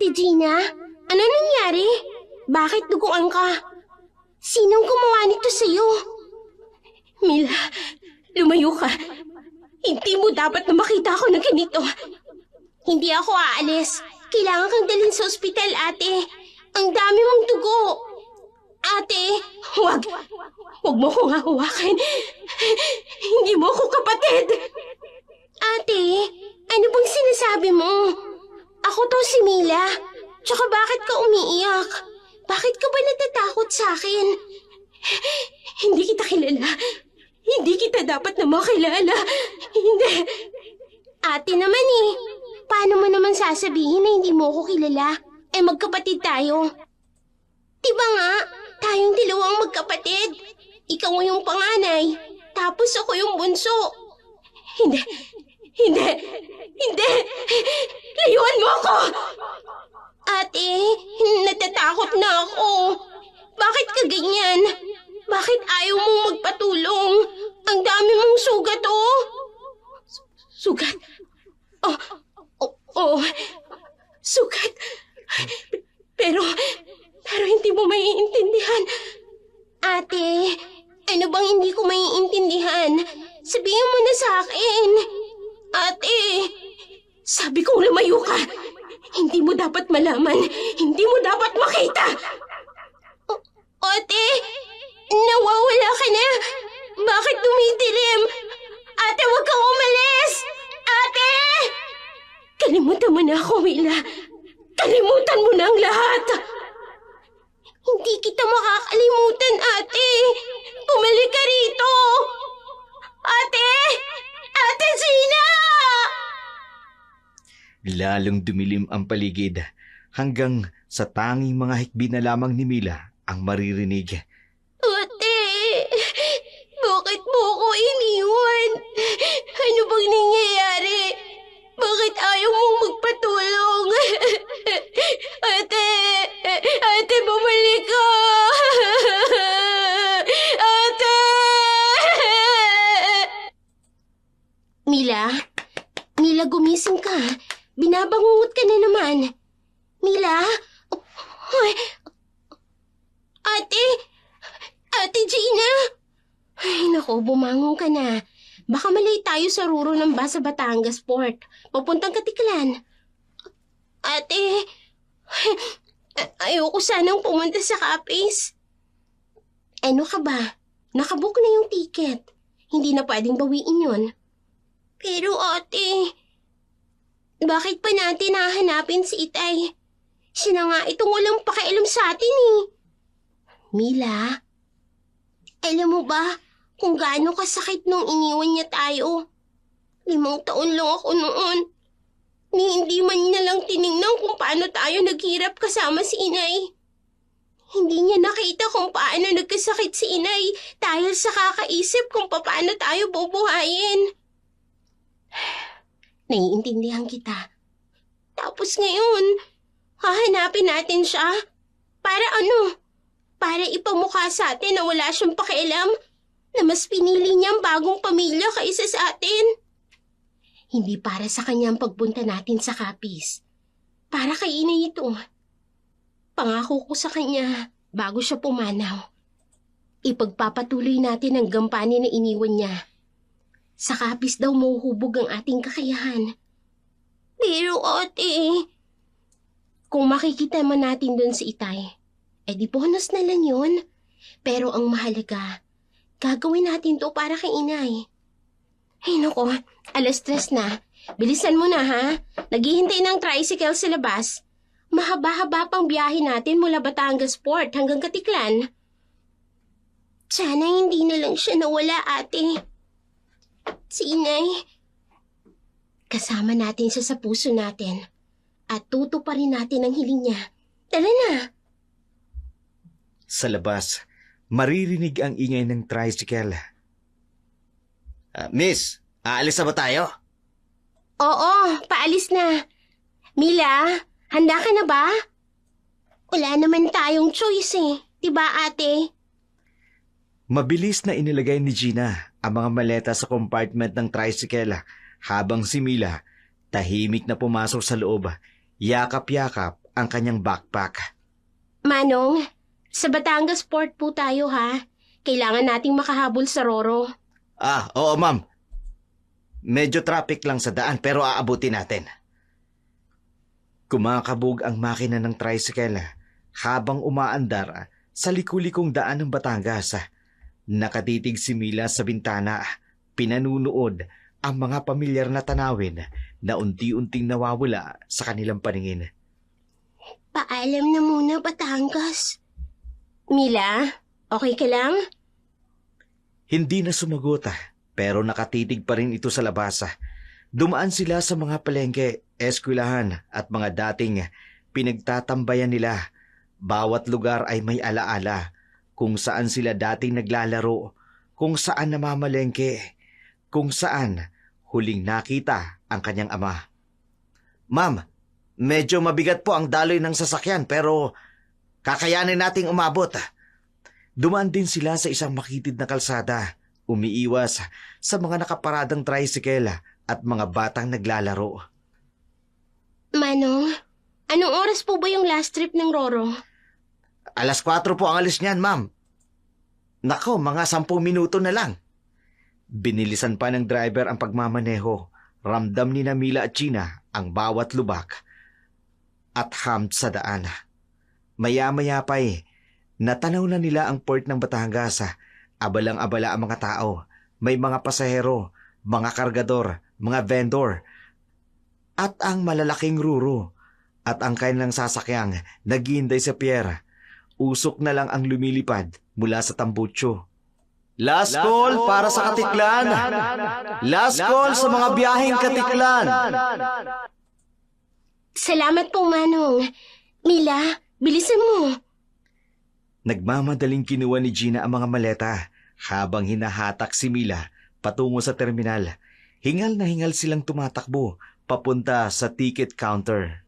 Ate Gina, ano nangyari? Bakit duguan ka? Sinong gumawa nito sa'yo? Mila, lumayo ka. Hindi mo dapat na makita ako ng ganito. Hindi ako aalis. Kailangan kang dalhin sa ospital, ate. Ang dami mong dugo. Ate, huwag. Huwag mo kong hahawakan. Hindi mo ako kapatid. Ate, ano bang sinasabi mo? Ako to si Mila. Tsaka bakit ka umiiyak? Bakit ka ba natatakot sa akin? Hindi kita kilala. Hindi kita dapat na makilala. Hindi. Ate naman eh. Paano mo naman sasabihin na hindi mo ako kilala? Eh magkapatid tayo. Diba nga, tayong dalawang magkapatid. Ikaw yung panganay, tapos ako yung bunso. Hindi. Layuan mo ako! Ate, natatakot na ako. Bakit ka ganyan? Bakit ayaw mong magpatulong? Ang dami mong sugat, oh. Sugat? Oh, sugat. Pero hindi mo maiintindihan. Ate, ano bang hindi ko maiintindihan? Sabihin mo na sa akin. Ate, sabi kong lumayo ka. Hindi mo dapat malaman. Hindi mo dapat makita. Ate, nawawala ka na. Bakit dumidilim? Ate, huwag kang umalis. Ate! Kalimutan mo na ako, Mila. Kalimutan mo na ang lahat. Hindi kita makakalimutan, ate. Bumalik ka rito. Ate! Ate Gina! Lalong dumilim ang paligid hanggang sa tanging mga hikbi na lamang ni Mila ang maririnig. Ate! Bakit mo ako iniwan? Ano bang nangyayari? Bakit ayaw mong magpatulong? Ate! Ate, bumalik ka! Ate! Mila? Mila, gumising ka. Binabangungot ka na naman. Mila? Ay, Ate! Ate Gina! Ay, naku, bumangon ka na. Baka malay tayo sa ruro ng bus sa Batangas Port. Papuntang Katiklan. Ate, ayoko sanang pumunta sa Capiz. Ano ka ba? Nakabook na yung ticket. Hindi na pwedeng bawiin yun. Pero ate, bakit pa natin hahanapin si Itay? Siya na nga itong walang pakialam sa atin eh. Mila, alam mo ba kung gaano kasakit nung iniwan niya tayo? 5 taon lang ako noon. Hindi man niya lang tinignan kung paano tayo naghirap kasama si Inay. Hindi niya nakita kung paano nagkasakit si Inay dahil sa kakaisip kung paano tayo bubuhayin. Naiintindihan kita. Tapos ngayon, hahanapin natin siya. Para ano? Para ipamukha sa atin na wala siyang pakialam, na mas pinili niya ang bagong pamilya kaysa sa atin. Hindi para sa kanyang pagpunta natin sa Capiz. Para kay Inay ito. Pangako ko sa kanya bago siya pumanaw. Ipagpapatuloy natin ang gampanin na iniwan niya. Sa Capiz daw mahuhubog ang ating kakayahan. Pero ate, kung makikita man natin doon si Itay, di bonus na lang yun. Pero ang mahalaga, gagawin natin to para kay Inay. Ay nako, 3:00 na. Bilisan mo na ha. Naghihintay ng tricycle sa labas. Mahaba-haba pang biyahe natin mula Batangas Port hanggang Katiklan. Sana hindi na lang siya nawala, ate. Si Inay, kasama natin siya sa puso natin. At tutuparin natin ang hiling niya. Tara na. Sa labas, maririnig ang ingay ng tricycle. Miss, aalis na ba tayo? Oo, paalis na. Mila, handa ka na ba? Wala naman tayong choice eh. Diba ate? Mabilis na inilagay ni Gina ang mga maleta sa compartment ng tricycle habang si Mila tahimik na pumasok sa loob, yakap-yakap ang kanyang backpack. Manong, sa Batangas Port po tayo ha. Kailangan nating makahabol sa Roro. Oo ma'am. Medyo traffic lang sa daan pero aabutin natin. Kumakabog ang makina ng tricycle habang umaandar sa liku-likong daan ng Batangas. Nakatitig si Mila sa bintana, pinanunood ang mga pamilyar na tanawin na unti-unting nawawala sa kanilang paningin. Paalam na muna, Batangas. Mila, okay ka lang? Hindi na sumagot pero nakatitig pa rin ito sa labas. Dumaan sila sa mga palengke, eskwelahan at mga dating pinagtatambayan nila. Bawat lugar ay may alaala kung saan sila dating naglalaro, kung saan namamalengke, kung saan huling nakita ang kanyang ama. Ma'am, medyo mabigat po ang daloy ng sasakyan pero kakayanin nating umabot. Dumaan din sila sa isang makitid na kalsada, umiiwas sa mga nakaparadang tricycle at mga batang naglalaro. Manong, anong oras po ba yung last trip ng Roro? 4:00 po ang alis niyan, ma'am. Nako, mga 10 minuto na lang. Binilisan pa ng driver ang pagmamaneho. Ramdam ni Mila at Gina ang bawat lubak at hump sa daan. Maya-maya pa natanaw na nila ang port ng Batangas. Abalang-abala ang mga tao. May mga pasahero, mga kargador, mga vendor, at ang malalaking ruro at ang kanilang sasakyang naghihintay sa pier. Usok na lang ang lumilipad mula sa tambutso. Last call para sa Katiklan! Last call sa mga biyaheng Katiklan! Salamat po, Manong. Mila, bilisan mo. Nagmamadaling kinuha ni Gina ang mga maleta habang hinahatak si Mila patungo sa terminal. Hingal na hingal silang tumatakbo papunta sa ticket counter.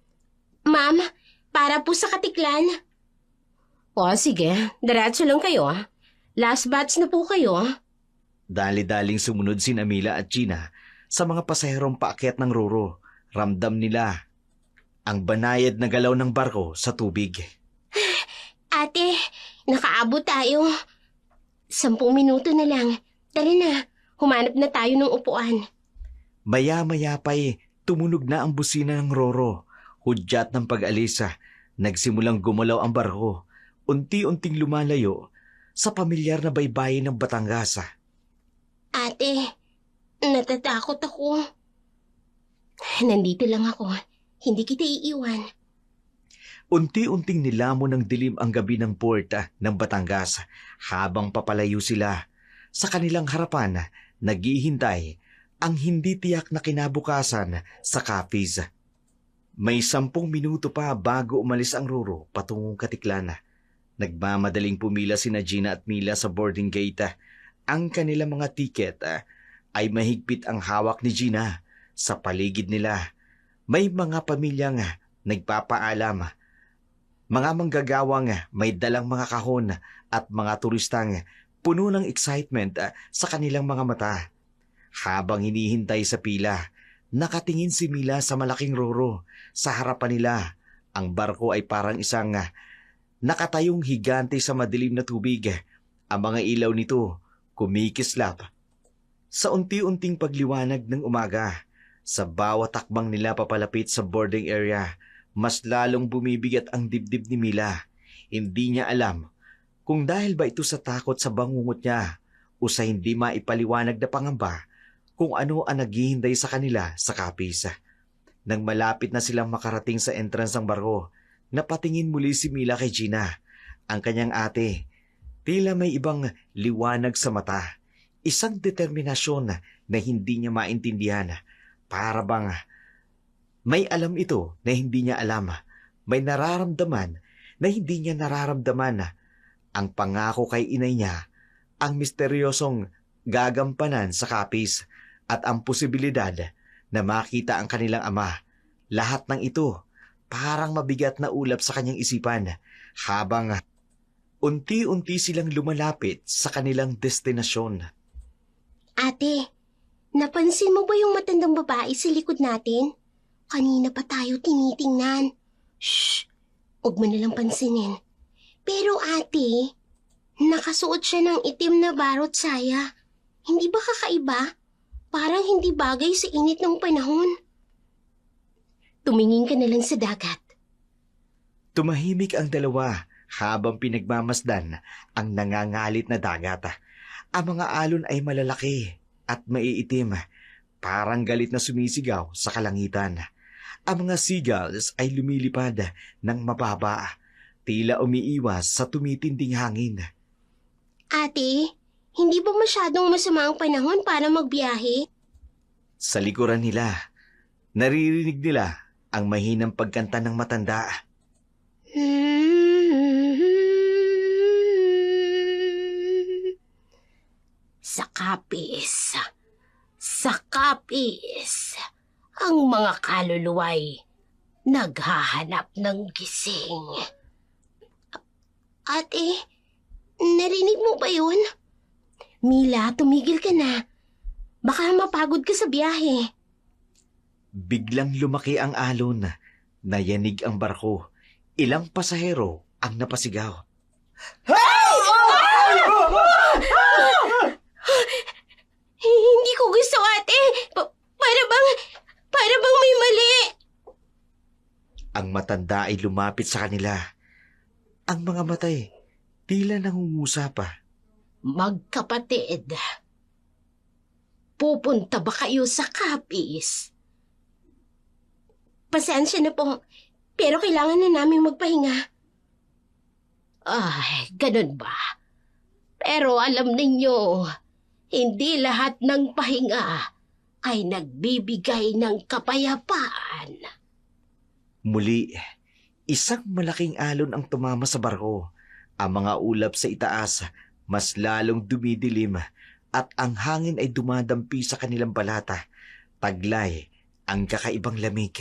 Ma'am, para po sa Katiklan. O, sige. Diretso lang kayo. Last batch na po kayo. Dali-daling sumunod si Mila at Gina sa mga pasaherong paakyat ng Roro. Ramdam nila ang banayad na galaw ng barko sa tubig. Ate, nakaabot tayo. 10 minuto na lang. Tara na, humanap na tayo ng upuan. Maya-maya pa'y tumunog na ang busina ng Roro. Hudyat ng pag-alis, nagsimulang gumalaw ang barko. Unti-unting lumalayo sa pamilyar na baybayin ng Batangas. Ate, natatakot ako. Nandito lang ako. Hindi kita iiwan. Unti-unting nilamon ng dilim ang gabi ng port ng Batangas habang papalayo sila. Sa kanilang harapan, naghihintay ang hindi tiyak na kinabukasan sa Capiz. May 10 minuto pa bago umalis ang Roro patungong Katiklan. Nagmamadaling pumila sina Gina at Mila sa boarding gate. Ang kanilang mga tiket ay mahigpit ang hawak ni Gina. Sa paligid nila, may mga pamilyang nagpapaalam. Mga manggagawang may dalang mga kahon at mga turistang puno ng excitement sa kanilang mga mata. Habang hinihintay sa pila, nakatingin si Mila sa malaking Roro. Sa harapan nila, ang barko ay parang isang nakatayong higante sa madilim na tubig. Ang mga ilaw nito kumikislap sa unti-unting pagliwanag ng umaga. Sa bawat takbang nila papalapit sa boarding area, mas lalong bumibigat ang dibdib ni Mila. Hindi niya alam kung dahil ba ito sa takot sa bangungot niya o sa hindi maipaliwanag na pangamba kung ano ang naghihintay sa kanila sa Capiz. Nang malapit na silang makarating sa entrance ng barko, napatingin muli si Mila kay Gina. Ang kanyang ate, tila may ibang liwanag sa mata. Isang determinasyon na hindi niya maintindihan. Para bang may alam ito na hindi niya alam. May nararamdaman na hindi niya nararamdaman. Ang pangako kay inay niya, ang misteryosong gagampanan sa Capiz at ang posibilidad na makita ang kanilang ama. Lahat ng ito parang mabigat na ulap sa kanyang isipan habang unti-unti silang lumalapit sa kanilang destinasyon. Ate, napansin mo ba yung matandang babae sa likod natin? Kanina pa tayo tinitingnan. Shh! Huwag mo nalang pansinin. Pero ate, nakasuot siya ng itim na barot saya. Hindi ba kakaiba? Parang hindi bagay sa init ng panahon. Tumingin ka na lang sa dagat. Tumahimik ang dalawa habang pinagmamasdan ang nangangalit na dagat. Ang mga alon ay malalaki at maiitim, parang galit na sumisigaw sa kalangitan. Ang mga seagulls ay lumilipad ng mababa, tila umiiwas sa tumitinding hangin. Ate, hindi ba masyadong masama ang panahon para magbiyahe? Sa likuran nila, naririnig nila ang mahinang pagkanta ng matanda. Sa kapis, sa kapis, ang mga kaluluway naghahanap ng gising. Ate, narinig mo ba yun? Mila, tumigil ka na. Baka mapagod ka sa biyahe. Biglang lumaki ang alon, nayanig ang barko. Ilang pasahero ang napasigaw. Hindi ko gusto, ate. Para bang may mali. Ang matanda ay lumapit sa kanila. Ang mga matay, tila nangungusa pa. Magkapatid, pupunta ba kayo sa kapis? Pasensya na po, pero kailangan na namin magpahinga. Ay, ganun ba? Pero alam ninyo, hindi lahat ng pahinga ay nagbibigay ng kapayapaan. Muli, isang malaking alon ang tumama sa barko. Ang mga ulap sa itaas, mas lalong dumidilim at ang hangin ay dumadampi sa kanilang balata. Taglay ang kakaibang lamig.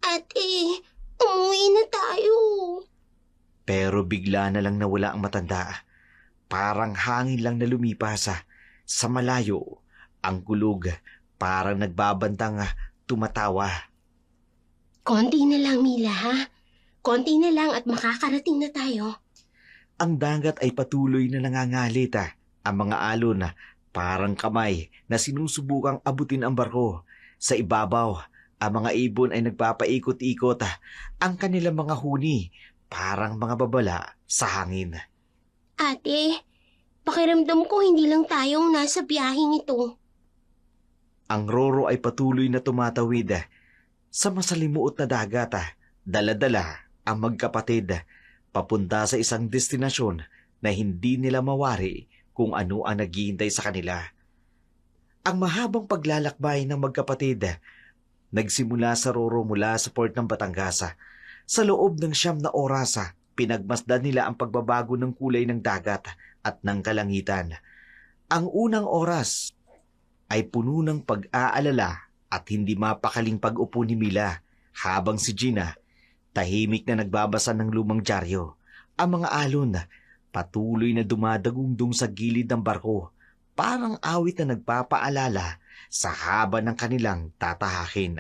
Ate, umuwi na tayo. Pero bigla na lang nawala ang matanda. Parang hangin lang na lumipas. Sa malayo, ang kulog parang nagbabantang tumatawa. Konti na lang, Mila, ha? Konti na lang at makakarating na tayo. Ang dagat ay patuloy na nangangalit. Ang mga alon parang kamay na sinusubukang abutin ang barko. Sa ibabaw, ang mga ibon ay nagpapaikot-ikot. Ang kanilang mga huni parang mga babala sa hangin. Ate, pakiramdam ko hindi lang tayong nasa biyaheng ito. Ang Roro ay patuloy na tumatawid sa masalimuot na dagat. Dala-dala ang magkapatid papunta sa isang destinasyon na hindi nila mawari kung ano ang naghihintay sa kanila. Ang mahabang paglalakbay ng magkapatid nagsimula sa Roro mula sa port ng Batangas. Sa loob ng 9 na oras, pinagmasdan nila ang pagbabago ng kulay ng dagat at ng kalangitan. Ang unang oras ay puno ng pag-aalala at hindi mapakaling pag-upo ni Mila habang si Gina tahimik na nagbabasa ng lumang dyaryo. Ang mga alon patuloy na dumadagundong sa gilid ng barko, parang awit na nagpapaalala sa haba ng kanilang tatahakin.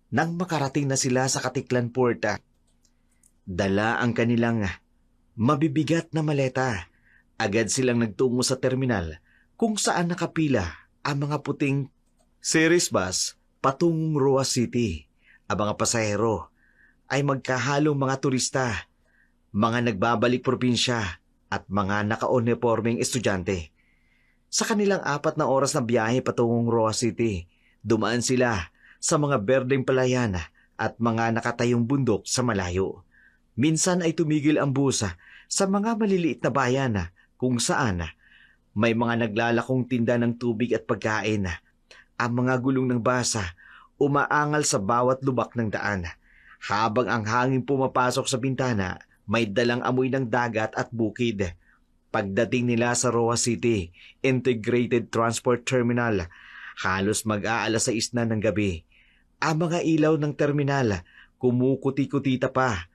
Nang makarating na sila sa Katiklan Port, dala ang kanilang mabibigat na maleta. Agad silang nagtungo sa terminal kung saan nakapila ang mga puting series bus patungong Roa City. Ang mga pasahero ay magkahalong mga turista, mga nagbabalik probinsya at mga naka-uniformeng estudyante. Sa kanilang 4 na oras na biyahe patungong Roa City, dumaan sila sa mga berdeng palayan at mga nakatayong bundok sa malayo. Minsan ay tumigil ang bus sa mga maliliit na bayan kung saan may mga naglalakong tinda ng tubig at pagkain. Ang mga gulong ng basa umaangal sa bawat lubak ng daan. Habang ang hangin pumapasok sa bintana, may dalang amoy ng dagat at bukid. Pagdating nila sa Roa City Integrated Transport Terminal, halos mag-aalas 6 na ng gabi. Ang mga ilaw ng terminal kumukuti-kutita pa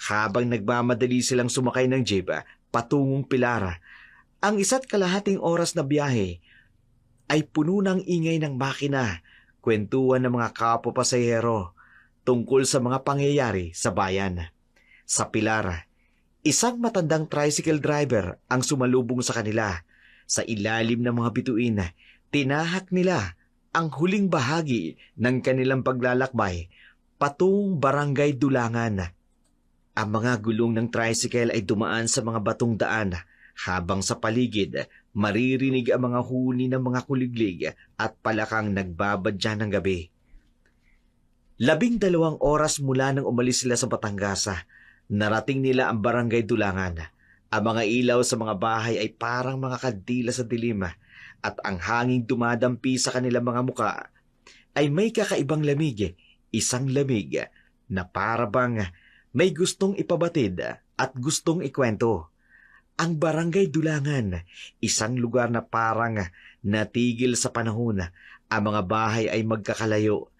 habang nagmamadali silang sumakay ng jeep patungong Pilar. Ang 1.5 oras na biyahe ay puno ng ingay ng makina, kwentuhan ng mga kapwa pasahero, tungkol sa mga pangyayari sa bayan. Sa Pilar, isang matandang tricycle driver ang sumalubong sa kanila. Sa ilalim ng mga bituin, tinahak nila ang huling bahagi ng kanilang paglalakbay patungong Barangay Dulangan. Ang mga gulong ng tricycle ay dumaan sa mga batong daan habang sa paligid maririnig ang mga huni ng mga kuliglig at palakang nagbabadya ng gabi. 12 oras mula nang umalis sila sa Batangas, narating nila ang Barangay Dulangan. Ang mga ilaw sa mga bahay ay parang mga kandila sa dilim at ang hanging dumadampi sa kanilang mga muka ay may kakaibang lamig, isang lamig na parabang may gustong ipabatid at gustong ikwento. Ang Barangay Dulangan, isang lugar na parang natigil sa panahon. Ang mga bahay ay magkakalayo.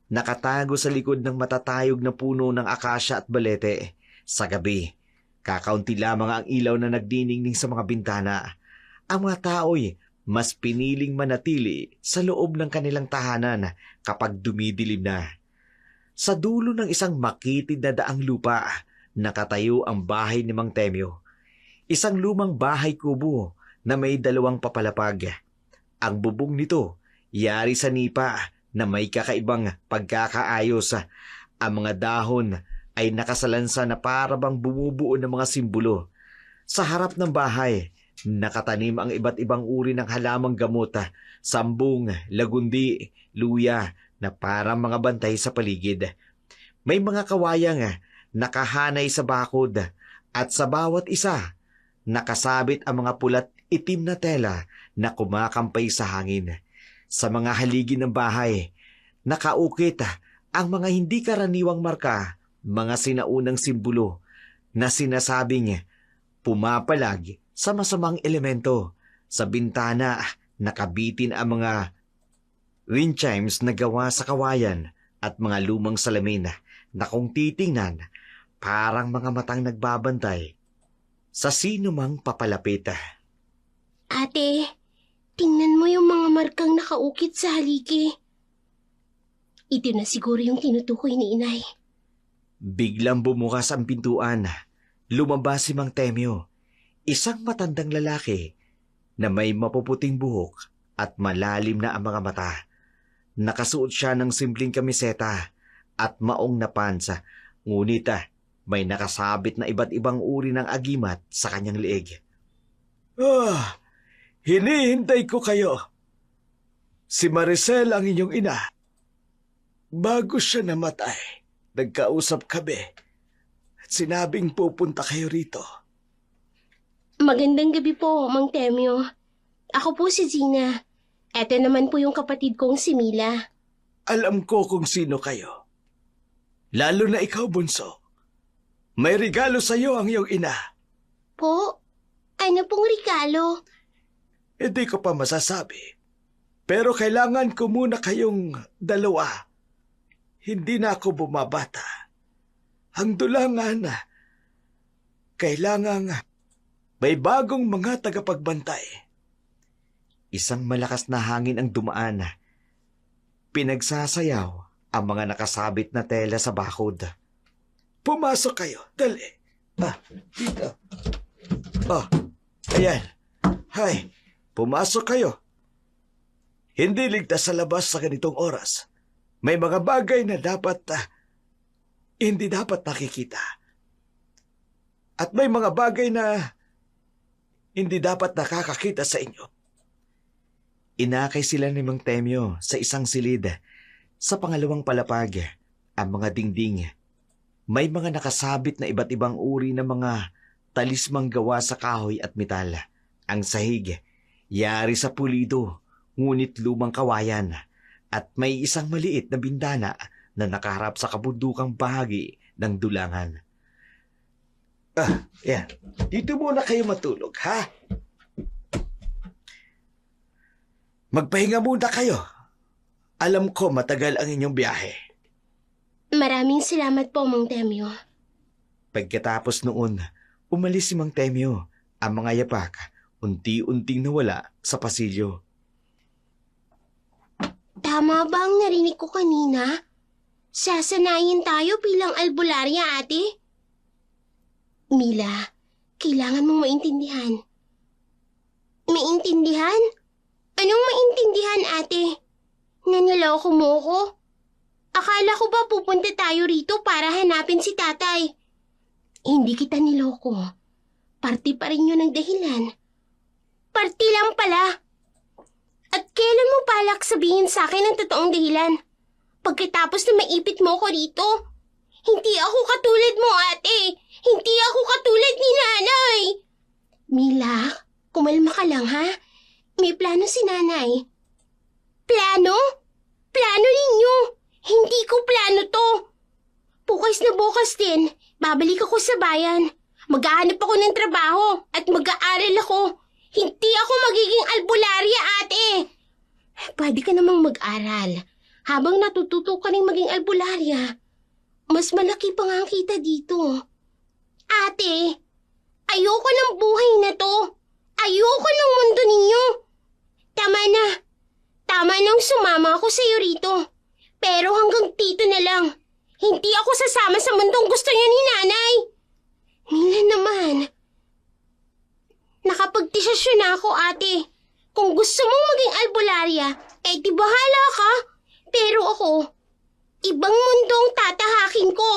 Nakatago sa likod ng matatayog na puno ng akasya at balete. Sa gabi, kakaunti lamang ang ilaw na nagdiningning sa mga bintana. Ang mga tao'y mas piniling manatili sa loob ng kanilang tahanan kapag dumidilim na. Sa dulo ng isang makitid na daang lupa, nakatayo ang bahay ni Mang Temyo. Isang lumang bahay kubo na may 2 papalapag. Ang bubong nito, yari sa nipa na may kakaibang pagkakaayos. Ang mga dahon ay nakasalansa na parabang bumubuo ng mga simbolo. Sa harap ng bahay, nakatanim ang iba't ibang uri ng halamang gamot, sambung, lagundi, luya na parang mga bantay sa paligid. May mga kawayang nakahanay sa bakod at sa bawat isa, nakasabit ang mga pulat itim na tela na kumakampay sa hangin. Sa mga haligi ng bahay, nakaukit ang mga hindi karaniwang marka, mga sinaunang simbolo na sinasabing pumapalag sa masamang elemento. Sa bintana, nakabitin ang mga wind chimes na gawa sa kawayan at mga lumang salamin na kung titingnan, parang mga matang nagbabantay sa sino mang papalapit. Ate, tingnan mo yung mga markang nakaukit sa haligi. Ito na siguro yung tinutukoy ni Inay. Biglang bumukas ang pintuan. Lumabas si Mang Temyo, isang matandang lalaki na may mapuputing buhok at malalim na ang mga mata. Nakasuot siya ng simpleng kamiseta at maong na pants, ngunit may nakasabit na iba't ibang uri ng agimat sa kanyang leeg. Hinihintay ko kayo. Si Maricel ang inyong ina. Bago siya namatay, nagkausap kami at sinabing pupunta kayo rito. Magandang gabi po, Mang Temyo. Ako po si Zina. Eto naman po yung kapatid kong si Mila. Alam ko kung sino kayo. Lalo na ikaw, Bunso. May regalo sa iyo ang iyong ina. Po? Ano pong regalo? Hindi ko pa masasabi. Pero kailangan ko muna kayong 2. Hindi na ako bumabata. Ang Dulangan, kailangan may bagong mga tagapagbantay. Isang malakas na hangin ang dumaan. Pinagsasayaw ang mga nakasabit na tela sa bakod. Pumasok kayo, dali. Dito. Ayan. Hay, pumasok kayo. Hindi ligtas sa labas sa ganitong oras. May mga bagay na hindi dapat nakikita. At may mga bagay na hindi dapat nakakakita sa inyo. Inakay sila ni Mang Temyo sa isang silid. Sa pangalawang palapag, ang mga dingding. May mga nakasabit na iba't ibang uri ng mga talismang gawa sa kahoy at metal. Ang sahig, yari sa pulido, ngunit lumang kawayan. At may isang maliit na bintana na nakaharap sa kabundukang bahagi ng Dulangan. Yan. Dito muna kayo matulog, ha? Magpahinga muna kayo. Alam ko matagal ang inyong biyahe. Maraming salamat po, Mang Temyo. Pagkatapos noon, umalis si Mang Temyo. Ang mga yapak, unti-unting nawala sa pasilyo. Tama ba ang narinig ko kanina? Sasanayin tayo bilang albularya, ate. Mila, kailangan mong maintindihan. Maintindihan? Anong maintindihan, ate? Naniloko mo ko? Akala ko ba pupunta tayo rito para hanapin si tatay? Hindi kita niloko. Parti pa rin yun ang dahilan. Parti lang pala. At kailan mo balak sabihin sa akin ang totoong dahilan? Pagkatapos na maipit mo ko rito. Hindi ako katulad mo, ate. Hindi ako katulad ni nanay. Mila, kumalma ka lang, ha? May plano si nanay. Plano? Plano ninyo? Hindi ko plano to. Bukas na bukas din, babalik ako sa bayan. Maghahanap ako ng trabaho at mag-aaral ako. Hindi ako magiging albularya, ate. Pwede ka namang mag-aral. Habang natututo ka rin maging albularya, mas malaki pa nga ang kita dito. Ate, ayoko ng buhay na to. Ayoko ng mundo ninyo. Tama na. Tama nang sumama ako sa'yo rito. Pero hanggang dito na lang. Hindi ako sasama sa mundong gusto niya ni nanay. Mila naman. Nakapagdesisyon na ako, ate. Kung gusto mong maging albularya, di bahala ka. Pero ako, ibang mundo ang tatahakin ko.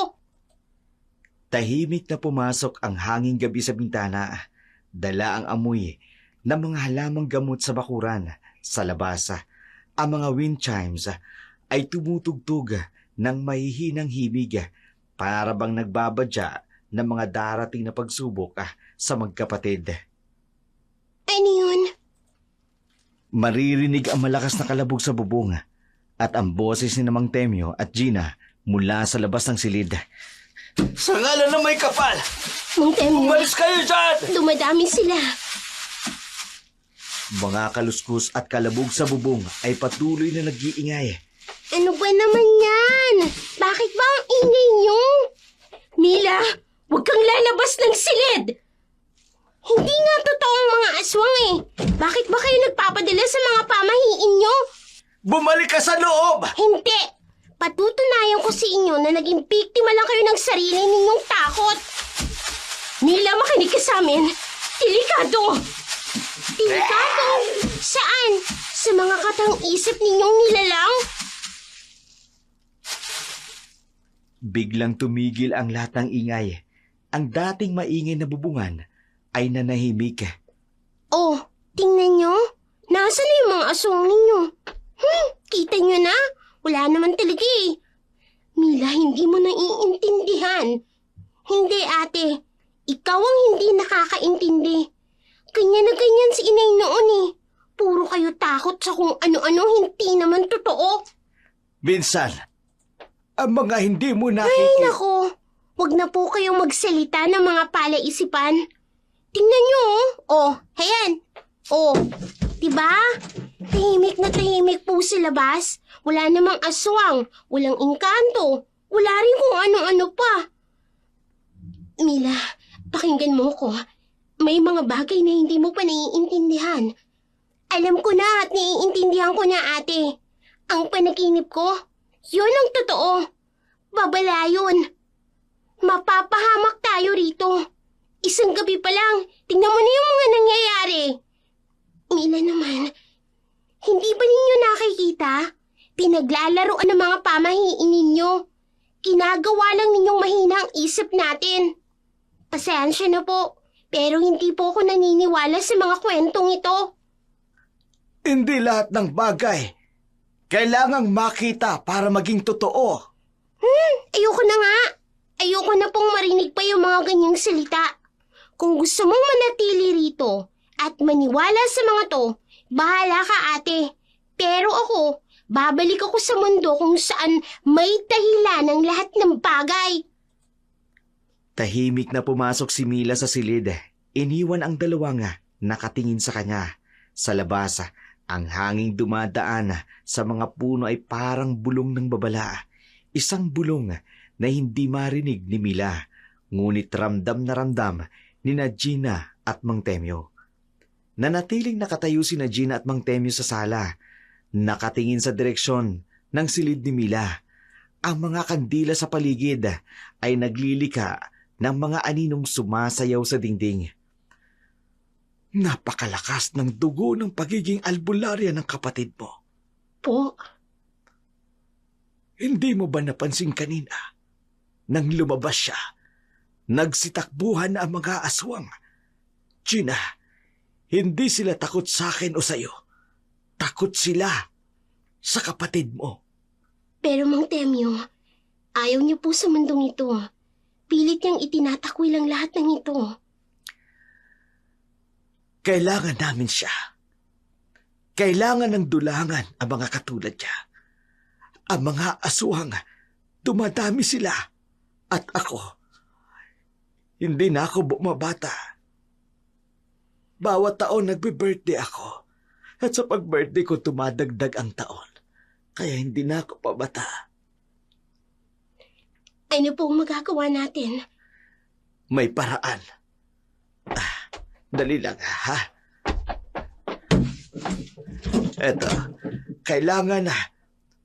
Tahimik na pumasok ang hanging gabi sa bintana. Dala ang amoy ng mga halamang gamot sa bakuran. Sa labas, ang mga wind chimes ay tumutugtog ng mahihinang himig para bang nagbabadya ng mga darating na pagsubok sa magkapatid. Ano yun? Maririnig ang malakas na kalabog sa bubong at ang boses ni Mang Temyo at Gina mula sa labas ng silid. Sa ngalan ng may kapal! Mang Temyo, Umalis kayo dyan! dumadami sila. Mga kaluskos at kalabog sa bubong ay patuloy na nag-iingay. Ano ba naman yan? Bakit ba ang ingay niyo? Mila, huwag kang lalabas ng silid! Hindi nga totoo ang mga aswang eh. Bakit ba kayo nagpapadala sa mga pamahiin niyo? Bumalik ka sa loob! Hindi! Patutunayan ko sa inyo na naging biktima lang kayo ng sarili ninyong takot. Mila, makinig ka sa amin. Delikado! Delikado? Saan? Sa mga katang-isip ninyong nilalang? Biglang tumigil ang lahat ng ingay. Ang dating maingay na bubungan ay nanahimik. Oh, tingnan nyo. Nasaan na yung mga aswang ninyo? Kita nyo na? Wala naman talaga eh. Mila, hindi mo naiintindihan. Hindi, ate. Ikaw ang hindi nakakaintindi. Ganyan na ganyan si inay noon eh. Puro kayo takot sa kung ano-ano hindi naman totoo. Minsan, ang mga hindi mo Ay, nakikita... nako. Huwag na po kayong magsalita ng mga palaisipan. Tingnan nyo, oh. Oh, ayan. Oh, diba? Tahimik na tahimik po sa labas. Wala namang aswang, walang engkanto, wala rin kung ano-ano pa. Mila, pakinggan mo ko. May mga bagay na hindi mo pa naiintindihan. Alam ko na at naiintindihan ko na, ate. Ang panaginip ko, yun ang totoo. Babala yun. Mapapahamak tayo rito. Isang gabi pa lang, tingnan mo na yung mga nangyayari. Mila naman, hindi ba ninyo nakikita? Pinaglalaroan ng mga pamahiin ninyo. Ginagawa lang ninyong mahina ang isip natin. Pasensya na po, pero hindi po ako naniniwala sa mga kwentong ito. Hindi lahat ng bagay kailangang makita para maging totoo. Ayoko na nga. Ayoko na pong marinig pa yung mga ganyang salita. Kung gusto mong manatili rito at maniwala sa mga to, bahala ka, ate. Pero ako, babalik ako sa mundo kung saan may dahilan ng lahat ng bagay. Tahimik na pumasok si Mila sa silid. Iniwan ang dalawang nakatingin sa kanya. Sa labas, ang hanging dumadaan sa mga puno ay parang bulong ng babala. Isang bulong na hindi marinig ni Mila, ngunit ramdam na ramdam ni Gina at Mang Temyo. Nanatiling nakatayo si Gina at Mang Temyo sa sala, nakatingin sa direksyon ng silid ni Mila. Ang mga kandila sa paligid ay naglilika ng mga aninong sumasayaw sa dingding. Napakalakas ng dugo ng pagiging albularya ng kapatid mo. Po, Hindi mo ba napansin kanina? Nang lumabas siya, nagsitakbuhan na ang mga aswang. Gina, hindi sila takot sa akin o sa'yo. Takot sila sa kapatid mo. pero Mang Temyo, ayaw niyo po sa mundong ito. Pilit niyang itinatakwil ang lahat ng ito. Kailangan namin siya. Kailangan ng dulangan ang mga katulad niya. Ang mga aswang, dumadami sila. At ako, hindi na ako bumabata. Bawat taon nagbe-birthday ako. At sa pag-birthday ko tumadagdag ang taon. Kaya hindi na ako pabata. Ano pong magagawa natin? May paraan. Dali lang, ha? Eto, kailangan na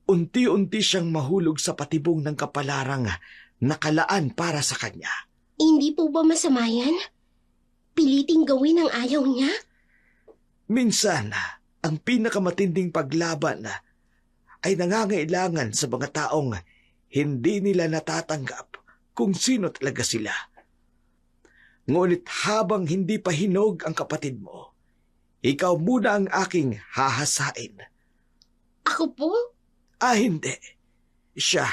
unti-unti siyang mahulog sa patibong ng kapalarang nakalaan para sa kanya. Hindi po ba masama yan? Piliting gawin ang ayaw niya? Minsan, ang pinakamatinding paglaban ay nangangailangan sa mga taong hindi nila natatanggap kung sino talaga sila. Ngunit habang hindi pa hinog ang kapatid mo, ikaw muna ang aking hahasain. Ako po? Hindi. Siya.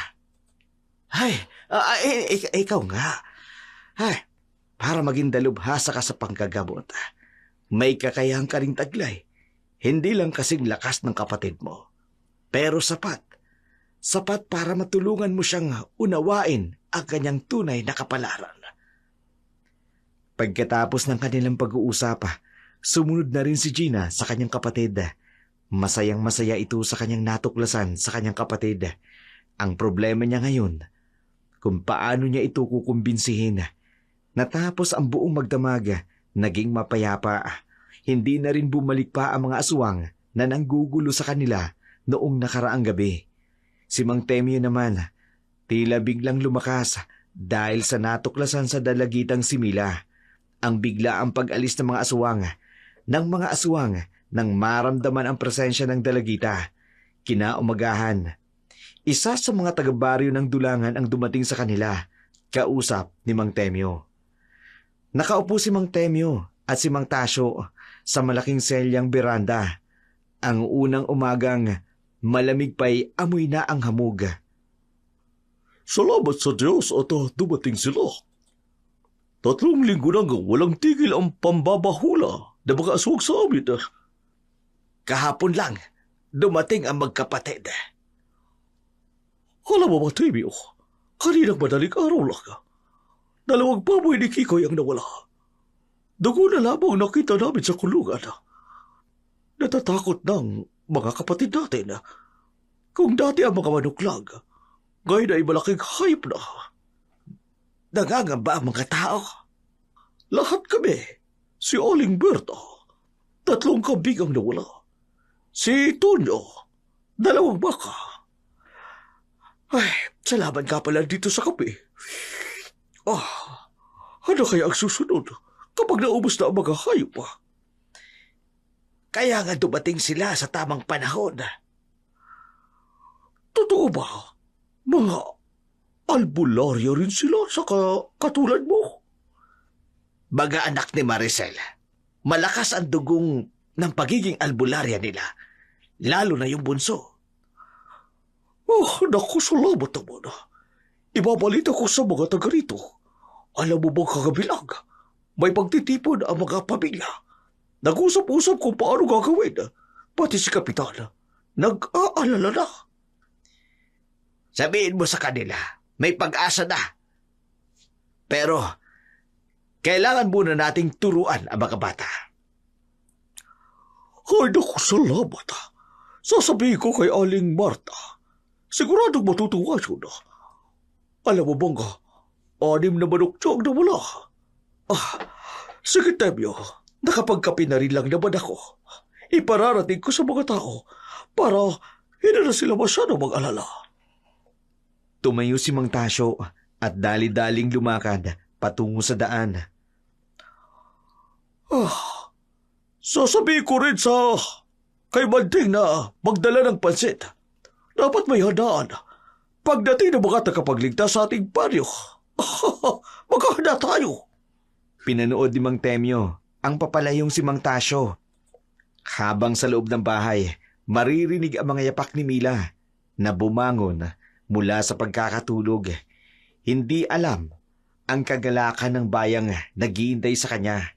Ikaw nga. Para maging dalubhasa ka sa panggagamot, may kakayahang ka ring taglay. Hindi lang kasing lakas ng kapatid mo. Pero sapat. Sapat para matulungan mo siyang unawain ang kanyang tunay na kapalaran. Pagkatapos ng kanilang pag-uusap, sumunod na rin si Gina sa kanyang kapatid. Masayang-masaya ito sa kanyang natuklasan sa kanyang kapatid. Ang problema niya ngayon, kung paano niya ito kukumbinsihin. Natapos ang buong magdamag, naging mapayapa. Hindi na rin bumalik pa ang mga aswang na nanggugulo sa kanila noong nakaraang gabi. Si Mang Temyo naman, tila biglang lumakas dahil sa natuklasan sa dalagitang si Mila. Ang bigla ang pag-alis ng mga aswang nang maramdaman ang presensya ng dalagita. Kinaumagahan, isa sa mga taga-baryo ng dulangan ang dumating sa kanila, kausap ni Mang Temyo. Nakaupo si Mang Temyo at si Mang Tasyo sa malaking selyang beranda. Ang unang umagang, malamig pa'y amoy na ang hamog. Salamat sa Diyos at dumating sila. 3 linggo nang walang tigil ang pambabahula na mga aswang sa amin. Kahapon lang, dumating ang magkapatid. Alam mo ba, Timio, kaninang madaling araw lang, 2 baboy ni Kikoy ang nawala. Dugo na lamang nakita namin sa kulungan. Natatakot ng mga kapatid natin. Kung dati ang mga manok lang, ngayon ay malaking hayop na. Nangangamba ang mga tao. Lahat kami, si Aling Berta, 3 kambing ang nawala. Si Tonyo, 2 baka. Salamat ka pala dito sa kape. Ano kaya ang susunod kapag naubos na ang mga hayop? Kaya nga dumating sila sa tamang panahon. Totoo ba? Mga albularyo rin sila sa katulad mo? Mga anak ni Maricel, malakas ang dugong ng pagiging albularya nila, lalo na yung bunso. Naku, salamat naman. Ibabalita ko sa mga taga rito. Alam mo bang kagabilang, may pagtitipon ang mga pamilya. Nag-usap-usap kung paano gagawin. Pati si Kapitan, nag-aalala na. Sabihin mo sa kanila, may pag-asa na. Pero, kailangan muna nating turuan ang mga bata. Ay, naku, salamat. Sasabihin ko kay Aling Marta. Siguradong matutuwa siya na. Alam mo bang, 6 na manok siya ang nawala. Sige, Temyo, nakapagkape na rin lang naman ako. Ipararating ko sa mga tao para hindi na sila masyadong mag-alala. Tumayo si Mang Tasyo at dali-daling lumakad patungo sa daan. Sasabihin ko rin sa kay Banding na magdala ng pansit. Dapat may handaan. Pagdating ng mga tagapagligtas sa ating baryo, maghahanda tayo. Pinanood ni Mang Temyo ang papalayong si Mang Tasyo. Habang sa loob ng bahay, maririnig ang mga yapak ni Mila na bumangon mula sa pagkakatulog. Hindi alam ang kagalakan ng bayang naghihintay sa kanya.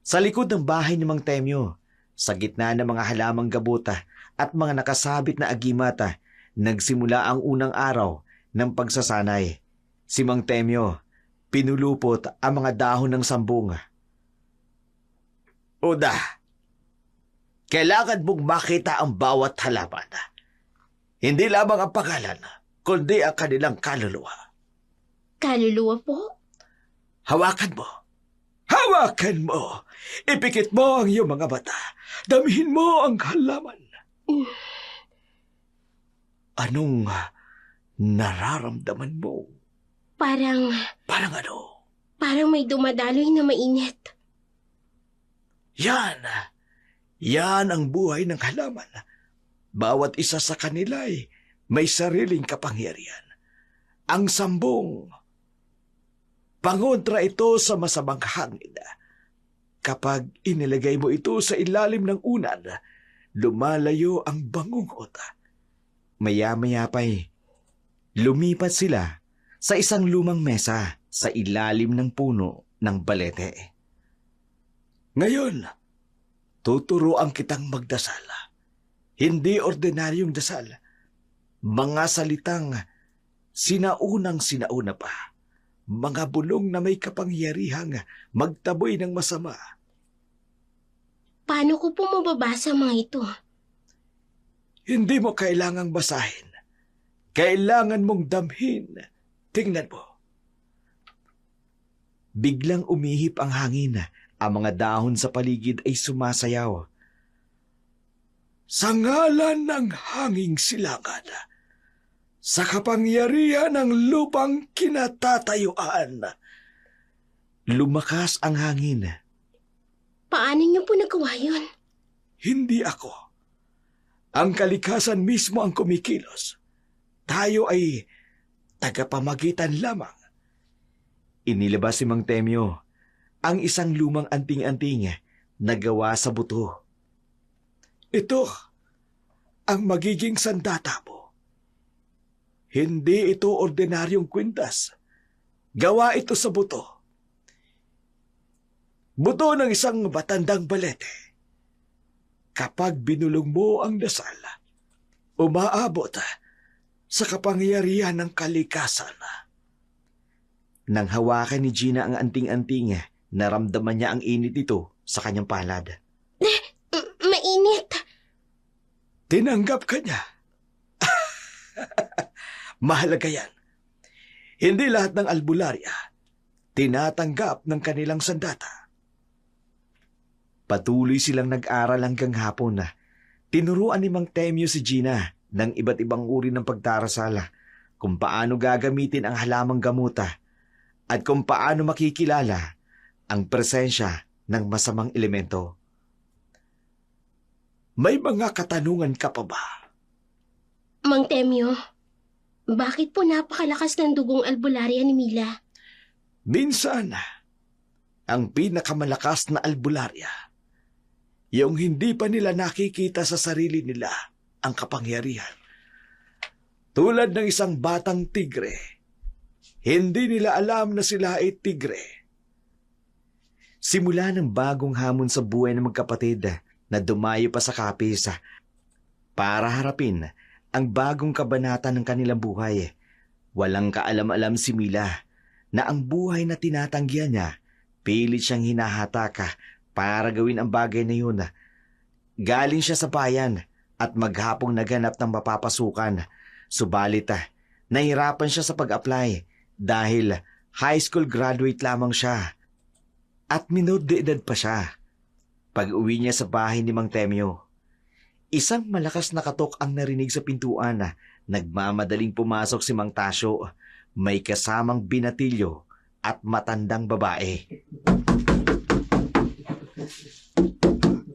Sa likod ng bahay ni Mang Temyo, sa gitna ng mga halamang gabuta at mga nakasabit na agimata, nagsimula ang unang araw ng pagsasanay. Si Mang Temyo, pinulupot ang mga dahon ng sambong. Uda, kailangan mong makita ang bawat halaman. Hindi lamang ang pangalan, kundi ang kanilang kaluluwa. Kaluluwa po? Hawakan mo. Hawakan mo. Ipikit mo ang iyong mga mata. Damihin mo ang halaman. Anong nararamdaman mo? Parang Parang may dumadaloy na mainit. Yan. Yan ang buhay ng halaman. Bawat isa sa kanila ay may sariling kapangyarihan. Ang sambong, pangontra ito sa masamang hangin. Kapag inilagay mo ito sa ilalim ng unan, lumalayo ang bangungot. Maya-maya pa'y lumipat sila sa isang lumang mesa sa ilalim ng puno ng balete. Ngayon, tuturuan kitang magdasal. Hindi ordinaryong dasal. Mga salitang sinauna pa. Mga bulong na may kapangyarihang magtaboy ng masama. Paano ko po mababasa mga ito? Hindi mo kailangang basahin. Kailangan mong damhin. Tingnan mo. Biglang umihip ang hangin. Ang mga dahon sa paligid ay sumasayaw. Sa ngalan ng hanging silangan, sa kapangyarihan ng lupang kinatatayuan, lumakas ang hangin. Paano niyo po nagawa yun? Hindi ako. Ang kalikasan mismo ang kumikilos. Tayo ay tagapamagitan lamang. Inilabas si Mang Temyo ang isang lumang anting-anting na gawa sa buto. Ito ang magiging sandata mo. Hindi ito ordinaryong kwintas. Gawa ito sa buto. Buto ng isang matandang balete. Kapag binulong mo ang dasal, umaabot sa kapangyarihan ng kalikasan. Nang hawakan ni Gina ang anting-anting, naramdaman niya ang init nito sa kanyang palad. Mainit. Tinanggap ka niya. Mahalaga yan. Hindi lahat ng albularya tinatanggap ng kanilang sandata. Patuloy silang nag-aral hanggang hapon. Tinuruan ni Mang Temyo si Gina ng iba't ibang uri ng pagdarasal, kung paano gagamitin ang halamang gamuta at kung paano makikilala ang presensya ng masamang elemento. May mga katanungan ka pa ba? Mang Temyo, bakit po napakalakas ng dugong albularya ni Mila? Minsan, ang pinakamalakas na albularya, yung hindi pa nila nakikita sa sarili nila ang kapangyarihan. Tulad ng isang batang tigre, hindi nila alam na sila ay tigre. Simula ng bagong hamon sa buhay ng magkapatid na dumayo pa sa kapis para harapin ang bagong kabanata ng kanilang buhay. Walang kaalam-alam si Mila na ang buhay na tinatanggihan niya, pilit siyang hinahataka para gawin ang bagay na yun. Galing siya sa bayan at maghapong naganap ng mapapasukan. Subalit, nahirapan siya sa pag-apply dahil high school graduate lamang siya at minor de edad pa siya. Pag-uwi niya sa bahay ni Mang Temyo, isang malakas na katok ang narinig sa pintuan Nagmamadaling pumasok si Mang Tasyo. May kasamang binatilyo at matandang babae.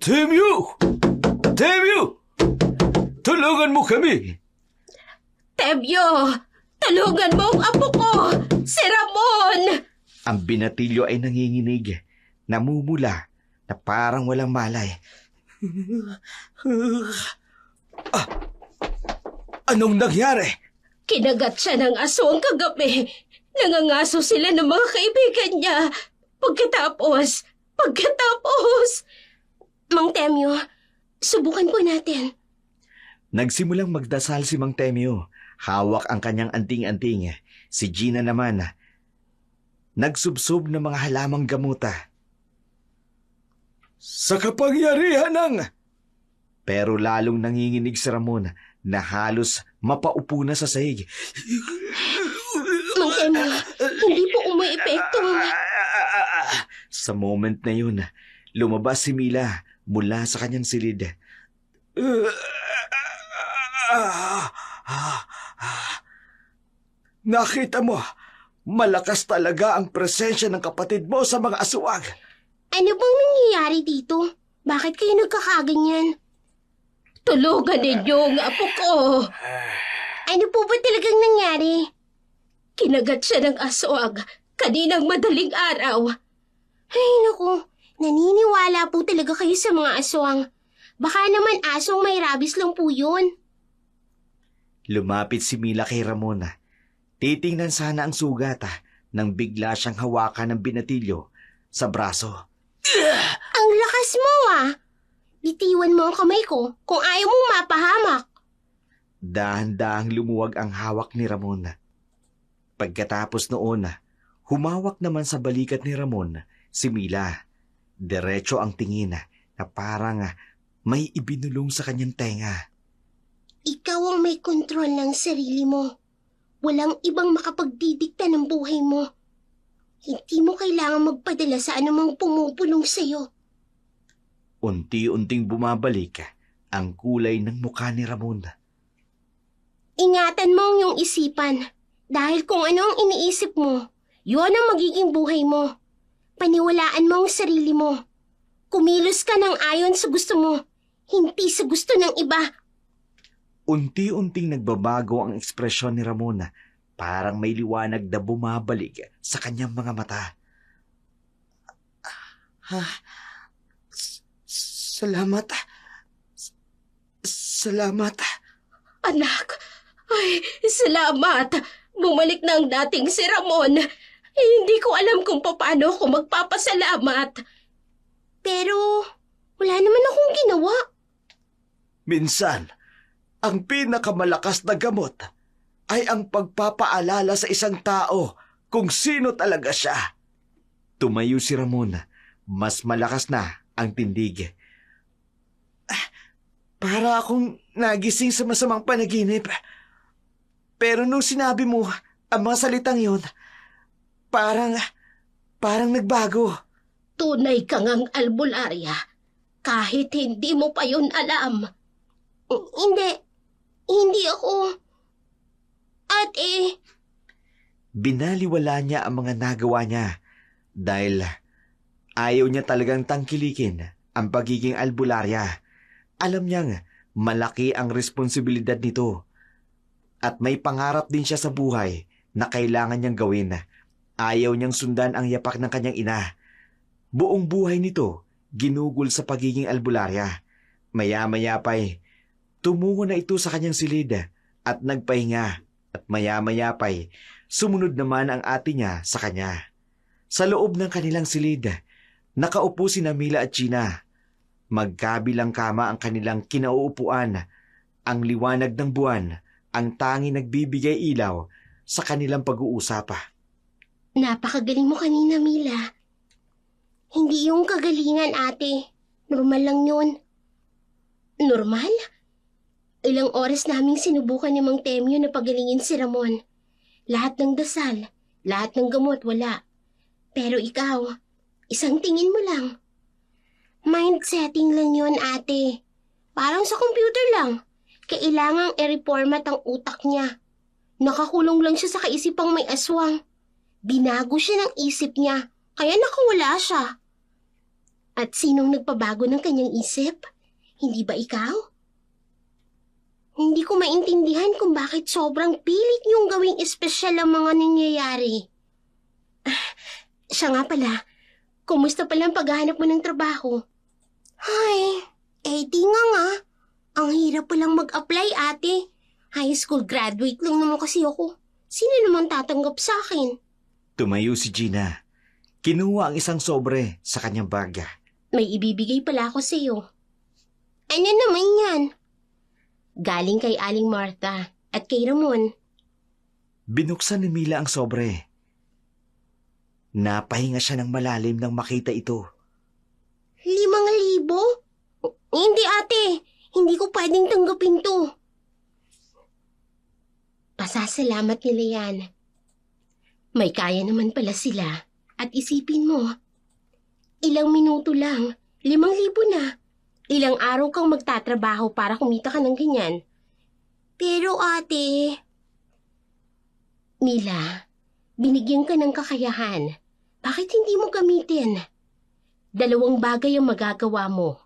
Temyo! Temyo! Tulungan mo kami! Tebyo, tulungan mo ang apo ko, si Ramon! Ang binatilyo ay nanginginig, namumula na parang walang malay. Anong nangyari? Kinagat siya ng aso ang kagabi. Nangangaso sila ng mga kaibigan niya. Pagkatapos... Mang Temyo, subukan po natin. Nagsimulang magdasal si Mang Temyo. Hawak ang kanyang anting-anting. Si Gina naman, nagsubsob ng mga halamang gamuta. Sa kapangyarihan ng... Pero lalong nanginginig si Ramon na halos mapaupo na sa sahig. Mang Temyo, hindi po umuepekto. Sa moment na yun, lumabas si Mila mula sa kanyang silid. Nakita mo, malakas talaga ang presensya ng kapatid mo sa mga aswang. Ano bang nangyayari dito? Bakit kayo nagkakaganyan? Tulungan ninyo ang apo ko. Ano po ba talagang nangyari? Kinagat siya ng aswang kaninang madaling araw. Ay naku, naniniwala po talaga kayo sa mga aswang. Baka naman asong may rabies lang po yun. Lumapit si Mila kay Ramon. Titingnan sana ang sugat nang bigla siyang hawakan ng binatilyo sa braso. Ang lakas mo Bitiwan mo ang kamay ko kung ayaw mong mapahamak. Dahan-dahang lumuwag ang hawak ni Ramon. Pagkatapos noon, humawak naman sa balikat ni Ramon si Mila. Diretso ang tingin na parang may ibinulong sa kanyang tenga. Ikaw ang may kontrol ng sarili mo. Walang ibang makapagdidikta ng buhay mo. Hindi mo kailangang magpadala sa anumang pumupulong sa'yo. Unti-unting bumabalik ang kulay ng mukha ni Ramon. Ingatan mo ang iyong isipan. Dahil kung ano ang iniisip mo, yun ang magiging buhay mo. Paniwalaan mo ang sarili mo. Kumilos ka ng ayon sa gusto mo, hindi sa gusto ng iba. Unti-unting nagbabago ang ekspresyon ni Ramon. Parang may liwanag na bumabalik sa kanyang mga mata. Salamat. Salamat. Anak, ay, salamat. Bumalik na ang dating si Ramon. Hindi ko alam kung paano ako magpapasalamat. Pero, wala naman akong ginawa. Minsan, ang pinakamalakas na gamot ay ang pagpapaalala sa isang tao kung sino talaga siya. Tumayo si Ramon. Mas malakas na ang tindig. Para akong nagising sa masamang panaginip. Pero nung sinabi mo ang mga salitang yun, parang nagbago. Tunay kang ang albularya. Kahit hindi mo pa yun alam. Hindi ako. Ate. Binaliwala niya ang mga nagawa niya dahil ayaw niya talagang tangkilikin ang pagiging albularya. Alam niyang malaki ang responsibilidad nito at may pangarap din siya sa buhay na kailangan niyang gawin. Ayaw niyang sundan ang yapak ng kanyang ina. Buong buhay nito ginugol sa pagiging albularya. Maya-maya pa'y tumungo na ito sa kanyang silid at nagpahinga at maya-maya pa'y sumunod naman ang ate niya sa kanya. Sa loob ng kanilang silid, nakaupo si Mila at Gina. Magkabilang kama ang kanilang kinauupuan. Ang liwanag ng buwan ang tanging nagbibigay ilaw sa kanilang pag-uusap. Napakagaling mo kanina, Mila. Hindi yung kagalingan, ate. Normal lang yun. Normal? Ilang oras naming sinubukan ni Mang Temyo na pagalingin si Ramon. Lahat ng dasal, lahat ng gamot, wala. Pero ikaw, isang tingin mo lang. Mind setting lang yun, ate. Parang sa computer lang. Kailangang i-reformat ang utak niya. Nakakulong lang siya sa kaisipang may aswang. Binago siya ng isip niya, kaya nakawala siya. At sinong nagpabago ng kanyang isip? Hindi ba ikaw? Hindi ko maintindihan kung bakit sobrang pilit niyong gawing espesyal ang mga nangyayari. Siya nga pala, kumusta pala ang paghahanap mo ng trabaho? Ay, di nga. Ang hirap palang mag-apply, ate. High school graduate lang naman kasi ako. Sino naman tatanggap sa akin? Tumayo si Gina. Kinuha ang isang sobre sa kanyang bag. May ibibigay pala ako sa iyo. Ano naman yan? Galing kay Aling Martha at kay Ramon. Binuksan ni Mila ang sobre. Napahinga siya ng malalim nang makita ito. 5,000? Hindi, ate. Hindi ko pwedeng tanggapin to. Pasasalamat nila yan. May kaya naman pala sila. At isipin mo, ilang minuto lang, 5,000 na. Ilang araw kang magtatrabaho para kumita ka ng ganyan. Pero ate... Mila, binigyan ka ng kakayahan. Bakit hindi mo gamitin? 2 bagay ang magagawa mo.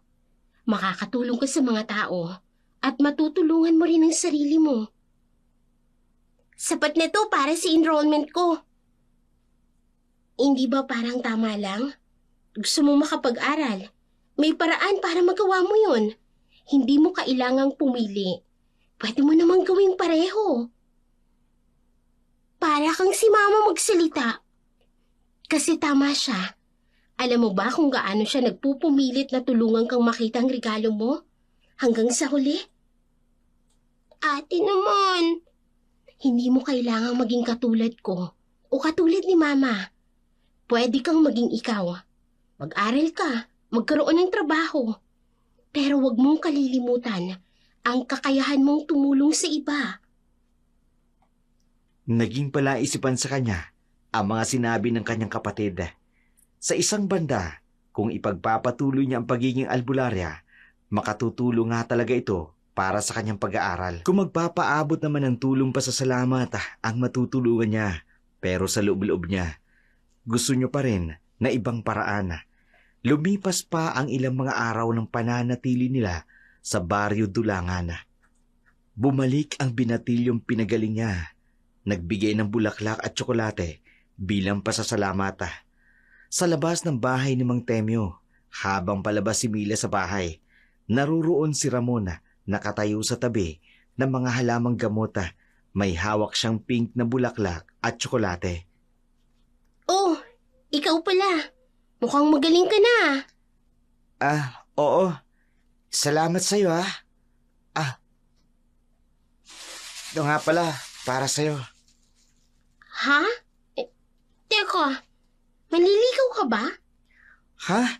Makakatulong ka sa mga tao at matutulungan mo rin ang sarili mo. Sapat na to para sa enrollment ko. Hindi ba parang tama lang? Gusto mo makapag-aral? May paraan para magawa mo yun. Hindi mo kailangang pumili. Pwede mo namang gawing pareho. Para kang si mama magsalita. Kasi tama siya. Alam mo ba kung gaano siya nagpupumilit na tulungan kang makita ang regalo mo? Hanggang sa huli? Ate naman, hindi mo kailangang maging katulad ko o katulad ni mama. Pwede kang maging ikaw. Mag-aral ka, magkaroon ng trabaho. Pero wag mong kalilimutan ang kakayahan mong tumulong sa iba. Naging palaisipan sa kanya ang mga sinabi ng kanyang kapatid. Sa isang banda, kung ipagpapatuloy niya ang pagiging albularya, makatutulong nga talaga ito para sa kanyang pag-aaral. Kung magpapaabot naman ng tulong pasasalamat ang matutulungan niya, pero sa loob-loob niya, gusto niyo pa rin na ibang paraan. Lumipas pa ang ilang mga araw ng pananatili nila sa Baryo Dulangan. Bumalik ang binatilyong pinagaling niya. Nagbigay ng bulaklak at tsokolate bilang pasasalamat. Sa labas ng bahay ni Mang Temyo, habang palabas si Mila sa bahay, naruroon si Ramon nakatayo sa tabi ng mga halamang gamot. May hawak siyang pink na bulaklak at tsokolate. Oh, ikaw pala. Mukhang magaling ka na. Oo. Salamat sa'yo, ito nga pala, para sa'yo. Ha? Teka, manliligaw ka ba? Ha?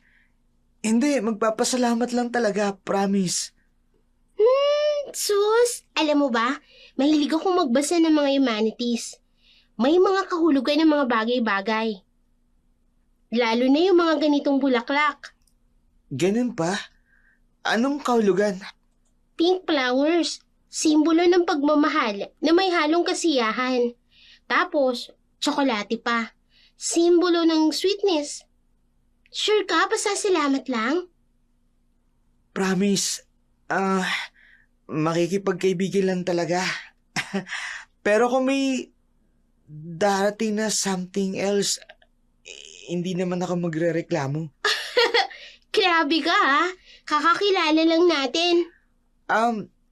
Hindi, magpapasalamat lang talaga, promise. Sus, alam mo ba, mahilig akong magbasa ng mga humanities. May mga kahulugan ng mga bagay-bagay. Lalo na yung mga ganitong bulaklak. Ganun pa? Anong kahulugan? Pink flowers, simbolo ng pagmamahal na may halong kasiyahan. Tapos, tsokolate pa, simbolo ng sweetness. Sure ka, pasasalamat lang? Promise, makikipagkaibigan lang talaga. Pero kung may darating na something else, hindi naman ako magrereklamo. Grabe ka ha, kakakilala lang natin.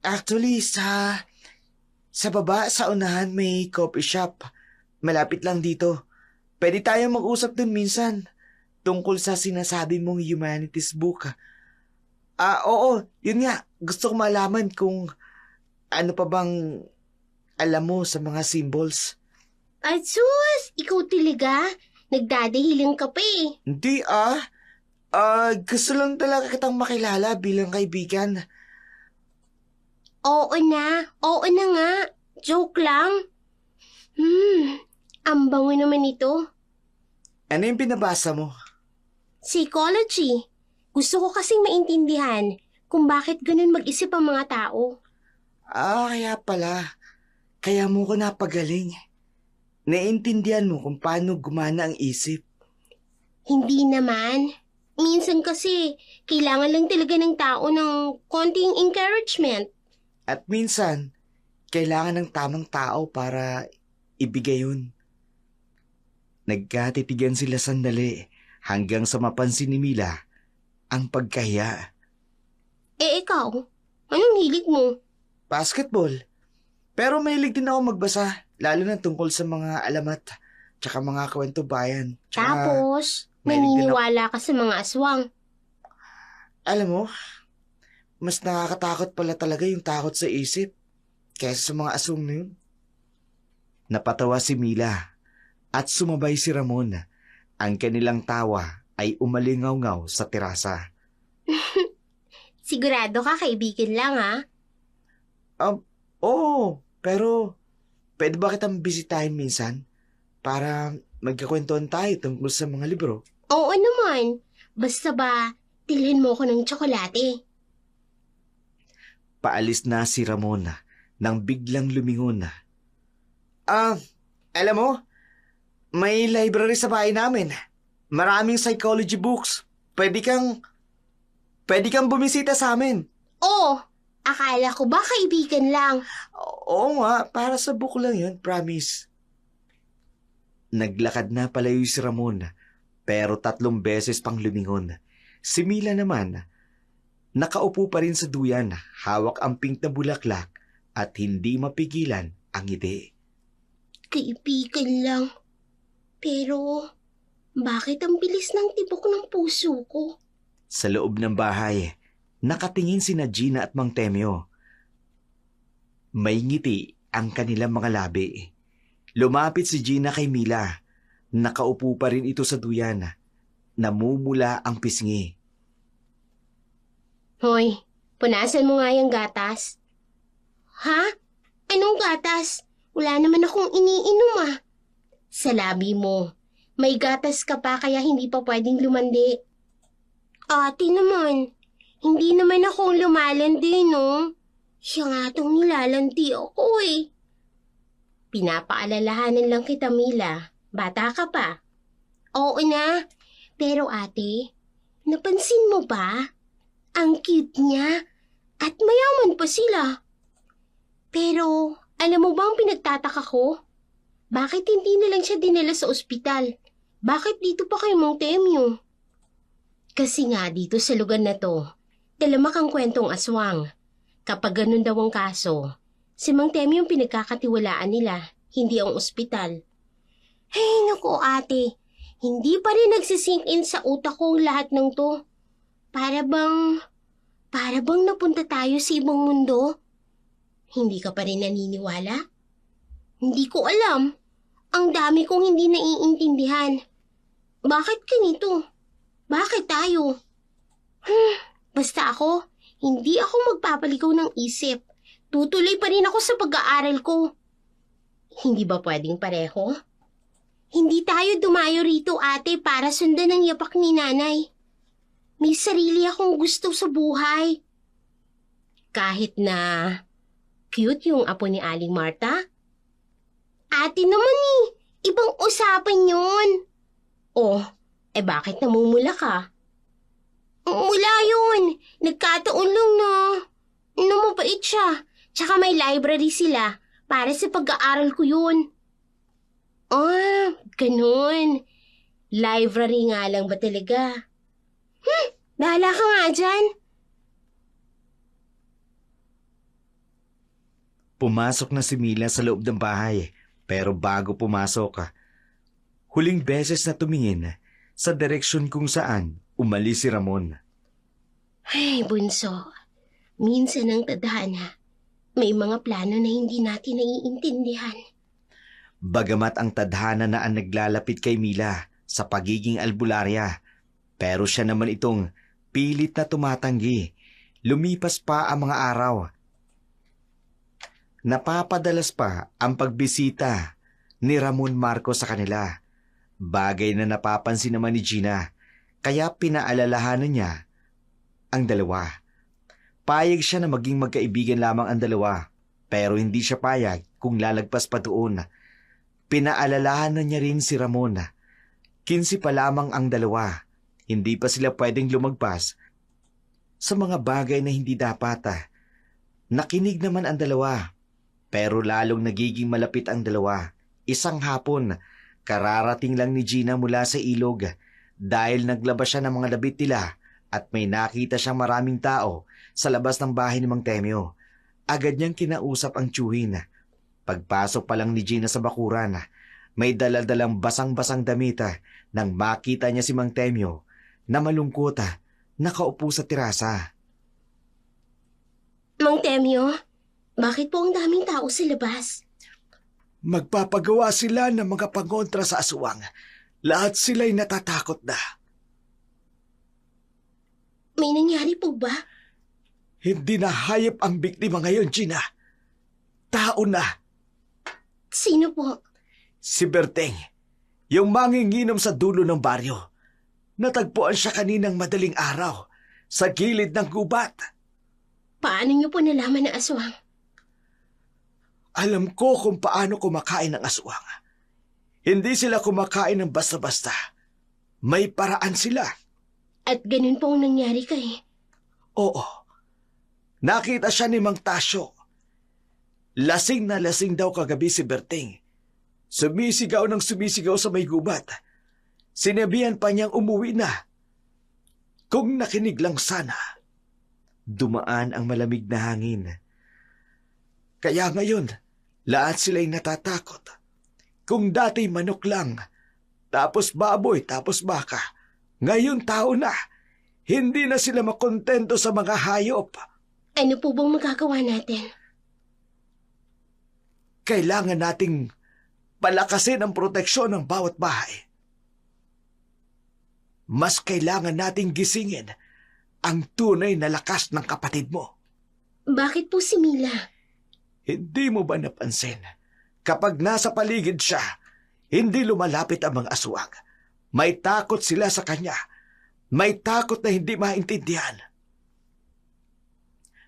Actually, sa baba, sa unahan, may coffee shop. Malapit lang dito. Pwede tayo mag-usap dun minsan tungkol sa sinasabi mong humanities book. Oo, yun nga. Gusto ko malaman kung ano pa bang alam mo sa mga symbols. At sus, ikaw talaga. Nagdadahilan ka pa eh. Hindi gusto lang talaga kitang makilala bilang kaibigan. Oo na nga. Joke lang. Ang bango naman ito. Ano yung binabasa mo? Psychology. Gusto ko kasing maintindihan kung bakit ganun mag-isip ang mga tao. Kaya pala. Kaya mo ko napagaling. Naiintindihan mo kung paano gumana ang isip. Hindi naman. Minsan kasi, kailangan lang talaga ng tao ng konting encouragement. At minsan, kailangan ng tamang tao para ibigay yun. Nagkatitigan sila sandali hanggang sa mapansin ni Mila ang pagkahiya. Ikaw, anong hilig mo? Basketball. Pero mahilig din ako magbasa, lalo na tungkol sa mga alamat, tsaka mga kwento bayan. Tsaka, Tapos, mahilig din naniniwala ka sa mga aswang. alam mo, mas nakakatakot pala talaga yung takot sa isip kaysa sa mga aswang na yun. Napatawa si Mila at sumabay si Ramon. Ang kanilang tawa ay umalingaw-ngaw sa terasa. Sigurado ka, kaibigan lang ha? Oo, pero pwede ba kitang bisitahin minsan para magkakwentuhan tayo tungkol sa mga libro? Oo naman. Basta ba, tilhin mo ko ng tsokolate. Paalis na si Ramon nang biglang lumingon. Alam mo, may library sa bahay namin. Maraming psychology books. Pwede kang bumisita sa amin. Oo, akala ko ba kaibigan lang? Oo nga, para sa book lang yun, promise. Naglakad na palayo si Ramon, pero 3 beses pang lumingon. Si Mila naman, nakaupo pa rin sa duyan, hawak ang pink na bulaklak at hindi mapigilan ang ngiti. Kaibigan lang. Pero, bakit ang bilis ng tibok ng puso ko? Sa loob ng bahay, nakatingin sina Gina at Mang Temyo. May ngiti ang kanilang mga labi. Lumapit si Gina kay Mila. Nakaupo pa rin ito sa duyan. Namumula ang pisngi. Hoy, punasan mo nga yung gatas. Ha? Anong gatas? Wala naman akong iniinom ah. Sa labi mo, may gatas ka pa kaya hindi pa pwedeng lumandi. Ate naman, hindi naman akong lumalandi no. Siya nga tong nilalandi ako eh. Pinapaalalahanan lang kita, Mila. Bata ka pa. Oo na, pero ate, napansin mo ba? Ang cute niya at mayaman pa sila. Pero, alam mo ba ang pinagtataka ko? Bakit hindi na lang siya dinala sa ospital? Bakit dito pa kay Mang Temyo? Kasi nga dito sa lugar na to, talamak ang kwentong aswang. Kapag ganun daw ang kaso, si Mang Temyo yung pinagkakatiwalaan nila, hindi ang ospital. Hey, naku ate, hindi pa rin nagsisink in sa utak ko ang lahat ng to. Para bang napunta tayo sa ibang mundo? Hindi ka pa rin naniniwala? Hindi ko alam. Ang dami kong hindi naiintindihan. Bakit ganito? Bakit tayo? Basta ako, hindi ako magpapaligaw ng isip. Tutuloy pa rin ako sa pag-aaral ko. Hindi ba pwedeng pareho? Hindi tayo dumayo rito ate para sundan ang yapak ni nanay. May sarili akong gusto sa buhay. Kahit na cute yung apo ni Aling Marta. Ate naman ibang usapan yun. Oh, bakit namumula ka? Mula yun. Nagkataon lang na mabait siya. Tsaka may library sila para sa pag-aaral ko yun. Ganun. Library nga lang ba talaga? Bahala ka nga dyan. Pumasok na si Mila sa loob ng bahay, pero bago pumasok, huling beses na tumingin sa direksyon kung saan umalis si Ramon. Ay, bunso. Minsan ang tadhana, may mga plano na hindi natin naiintindihan. Bagamat ang tadhana na ang naglalapit kay Mila sa pagiging albularya, pero siya naman itong pilit na tumatanggi. Lumipas pa ang mga araw. Napapadalas pa ang pagbisita ni Ramon Marcos sa kanila. Bagay na napapansin naman ni Gina, kaya pinaalalahanan niya ang dalawa. Payag siya na maging magkaibigan lamang ang dalawa. Pero hindi siya payag kung lalagpas pa doon. Pinaalalahan na niya rin si Ramon. 15 pa lamang ang dalawa. Hindi pa sila pwedeng lumagpas sa mga bagay na hindi dapat. Nakinig naman ang dalawa. Pero lalong nagiging malapit ang dalawa. Isang hapon, kararating lang ni Gina mula sa ilog dahil naglabas siya ng mga labit nila at may nakita siyang maraming tao sa labas ng bahay ni Mang Temyo. Agad niyang kinausap ang tiyuhin. Pagpasok pa lang ni Gina sa bakuran, may daladalang basang-basang damit nang makita niya si Mang Temyo na malungkot nakaupo sa terasa. Mang Temyo, bakit po ang daming tao sa labas? Magpapagawa sila ng mga pangontra sa aswang. Lahat sila'y natatakot na. May nangyari po ba? Hindi na hayop ang biktima ngayon, Gina. Tao na. Sino po? Si Berteng, yung manginginom sa dulo ng baryo. Natagpuan siya kaninang madaling araw sa gilid ng gubat. Paano niyo po nalaman na aswang? Alam ko kung paano kumakain ng aswang. Hindi sila kumakain ng basta-basta. May paraan sila. At ganun po ang nangyari kay... Oo. Nakita siya ni Mang Tasyo. Lasing na lasing daw kagabi si Berteng. Sumisigaw ng sumisigaw sa may gubat. Sinabihan pa niyang umuwi na. Kung nakinig lang sana. Dumaan ang malamig na hangin. Kaya ngayon, lahat sila'y natatakot. Kung dati manok lang, tapos baboy, tapos baka, ngayon tao na. Hindi na sila makontento sa mga hayop. Ano po bang magagawa natin? Kailangan nating palakasin ang proteksyon ng bawat bahay. Mas kailangan nating gisingin ang tunay na lakas ng kapatid mo. Bakit po si Mila? Hindi mo ba napansin? Kapag nasa paligid siya, hindi lumalapit ang mga aswang. May takot sila sa kanya. May takot na hindi maintindihan.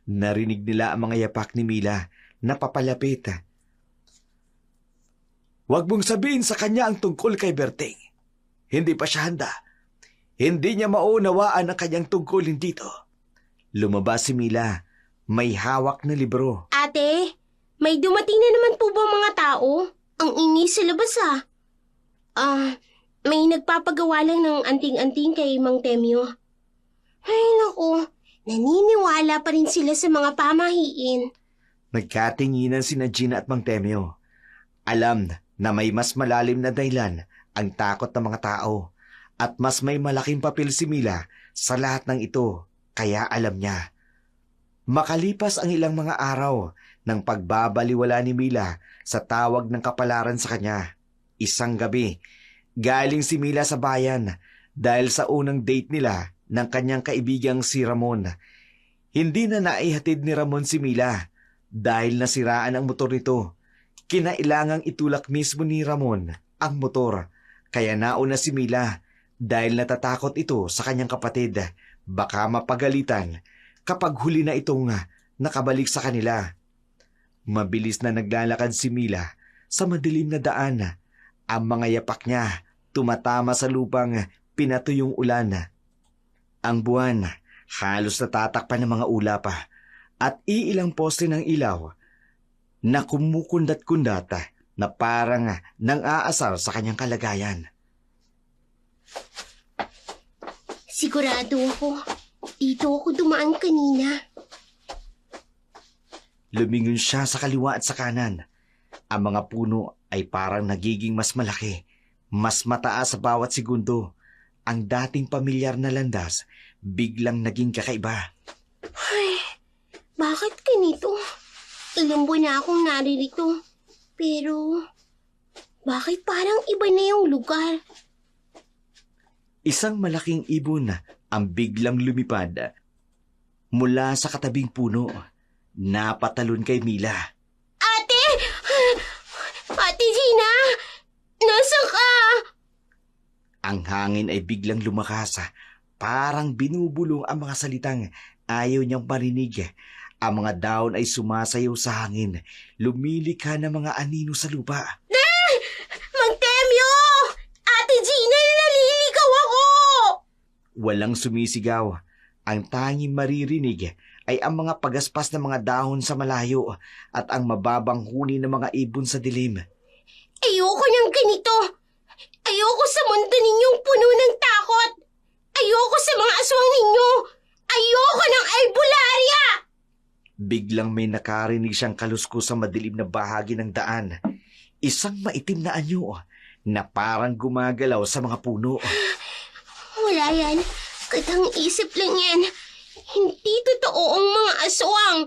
Narinig nila ang mga yapak ni Mila na papalapit. Huwag mong sabihin sa kanya ang tungkol kay Berteng. Hindi pa siya handa. Hindi niya maunawaan ang kanyang tungkulin dito. Lumabas si Mila. May hawak na libro. Ate, may dumating na naman po ba mga tao? Ang inis sa labas may nagpapagawa lang ng anting-anting kay Mang Temyo. Ay naku, naniniwala pa rin sila sa mga pamahiin. Nagkatinginan sina Gina at Mang Temyo. Alam na may mas malalim na dahilan ang takot ng mga tao at mas may malaking papel si Mila sa lahat ng ito, kaya alam niya. Makalipas ang ilang mga araw ng pagbabaliwala ni Mila sa tawag ng kapalaran sa kanya. Isang gabi, galing si Mila sa bayan dahil sa unang date nila ng kanyang kaibigang si Ramon. Hindi na naihatid ni Ramon si Mila dahil nasiraan ang motor nito. Kinailangang itulak mismo ni Ramon ang motor, kaya nauna si Mila dahil natatakot ito sa kanyang kapatid. Baka mapagalitan kapag huli na itong nakabalik sa kanila. Mabilis na naglalakad si Mila sa madilim na daan. Ang mga yapak niya tumatama sa lupang pinatuyong ulan. Ang buwan halos natatakpan ng mga ulap at iilang poste ng ilaw na kumukundat-kundat na parang nang-aasar sa kanyang kalagayan. Sigurado ako, dito ako dumaan kanina. Lumingon siya sa kaliwa at sa kanan. Ang mga puno ay parang nagiging mas malaki, mas mataas sa bawat segundo. Ang dating pamilyar na landas, biglang naging kakaiba. Ay, bakit ganito? Ilang buwan na akong naririto. Pero, bakit parang iba na yung lugar? Isang malaking ibon ang biglang lumipad mula sa katabing puno. Napatalon kay Mila. Ate! Ate Gina! Nasaan ka? Ang hangin ay biglang lumakas. Parang binubulong ang mga salitang ayaw niyang marinig. Ang mga dahon ay sumasayaw sa hangin, lumilikha ng mga anino sa lupa. Mang Temyo! Ate Gina, naliligaw ako! Walang sumisigaw. Ang tanging maririnig ay ang mga pagaspas ng mga dahon sa malayo at ang mababang huni ng mga ibon sa dilim. Ayoko ng ganito. Ayoko sa mundo ninyong puno ng takot. Ayoko sa mga aswang ninyo. Ayoko ng albularya! Biglang may nakarinig siyang kalusko sa madilim na bahagi ng daan. Isang maitim na anyo na parang gumagalaw sa mga puno. Wala yan. Katang isip lang yan. Hindi totoo ang mga aswang.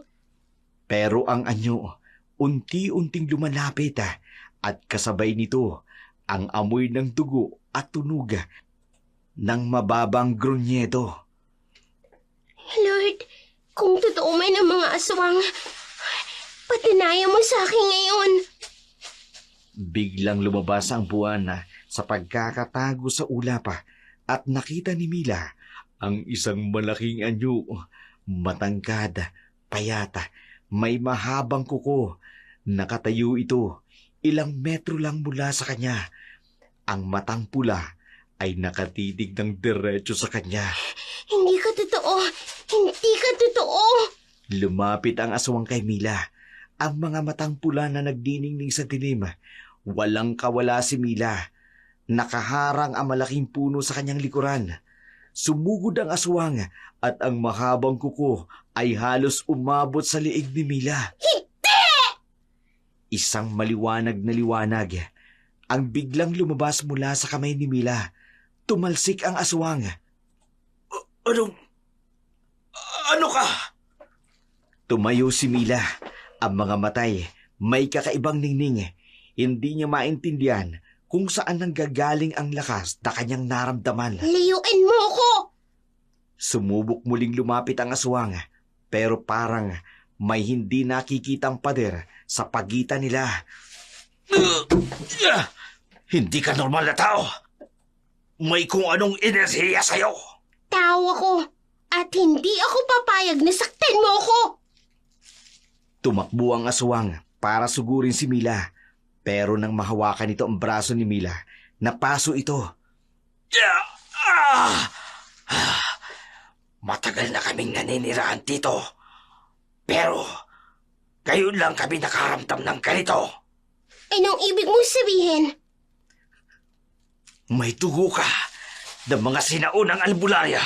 Pero ang anyo, unti-unting lumalapit at kasabay nito ang amoy ng dugo at tunog ng mababang grunyedo. Lord, kung totoo man ang mga aswang, patanayan mo sa akin ngayon. Biglang lumabas ang buwan sa pagkakatago sa ulap at nakita ni Mila ang isang malaking anyo, matangkad, payat, may mahabang kuko. Nakatayo ito, ilang metro lang mula sa kanya. Ang matang pula ay nakatitig ng diretso sa kanya. Hindi ka totoo. Hindi ka totoo. Lumapit ang aswang kay Mila. Ang mga matang pula na nagdiningning sa dilim. Walang kawala si Mila. Nakaharang ang malaking puno sa kanyang likuran. Sumugod ang aswang at ang mahabang kuko ay halos umabot sa liig ni Mila. Hindi! Isang maliwanag na liwanag ang biglang lumabas mula sa kamay ni Mila. Tumalsik ang aswang. Ano ka? Tumayo si Mila. Ang mga matay may kakaibang ningning. Hindi niya maintindihan kung saan nanggagaling ang lakas na kanyang naramdaman. Layuin mo ako! Sumubok muling lumapit ang aswang, pero parang may hindi nakikitang pader sa pagitan nila. Hindi ka normal na tao. May kung anong enerhiya sa'yo. Tao ako. At hindi ako papayag na saktan mo ako. Tumakbo ang aswang para sugurin si Mila, pero nang mahawakan nito ang braso ni Mila, napaso ito. Matagal na kaming naninirahan dito. Pero, ngayon lang kami nakaramdam ng ganito. Anong ibig mong sabihin? May tugo ka ng mga sinaunang albularya.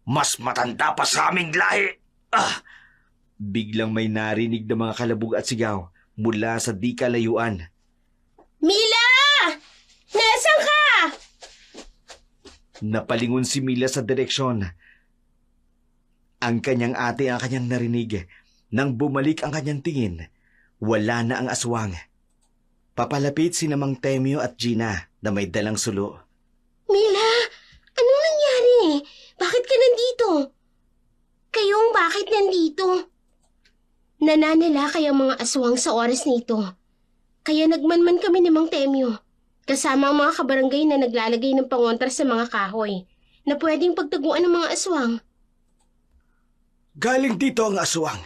Mas matanda pa sa aming lahi. Biglang may narinig na mga kalabog at sigaw mula sa di kalayuan. Mila! Nasaan ka? Napalingon si Mila sa direksyon. Ang kanyang ate ang kanyang narinig. Nang bumalik ang kanyang tingin, wala na ang aswang. Papalapit si Mang Temyo at Gina na may dalang sulo. Mila, anong nangyari? Bakit ka nandito? Kayong bakit nandito? Nananala kayang mga aswang sa oras nito. Kaya nagmanman kami ni Mang Temyo. Kasama ang mga kabarangay na naglalagay ng pangontra sa mga kahoy na pwedeng pagtaguan ng mga aswang. Galing dito ang aswang.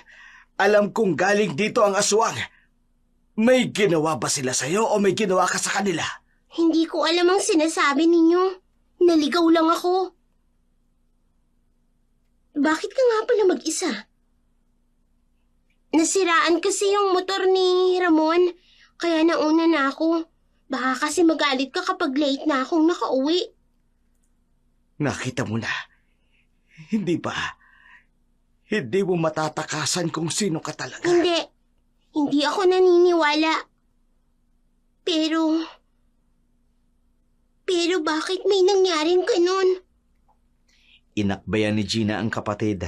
Alam kong galing dito ang aswang. May ginawa ba sila sa'yo o may ginawa ka sa kanila? Hindi ko alam ang sinasabi ninyo. Naligaw lang ako. Bakit ka nga pala mag-isa? Nasiraan kasi yung motor ni Ramon, kaya nauna na ako. Baka kasi magalit ka kapag late na akong nakauwi. Nakita mo na. Hindi ba? Hindi mo matatakasan kung sino ka talaga. Hindi ako naniniwala. Pero bakit may nangyaring ganun? Inakbayan ni Gina ang kapatid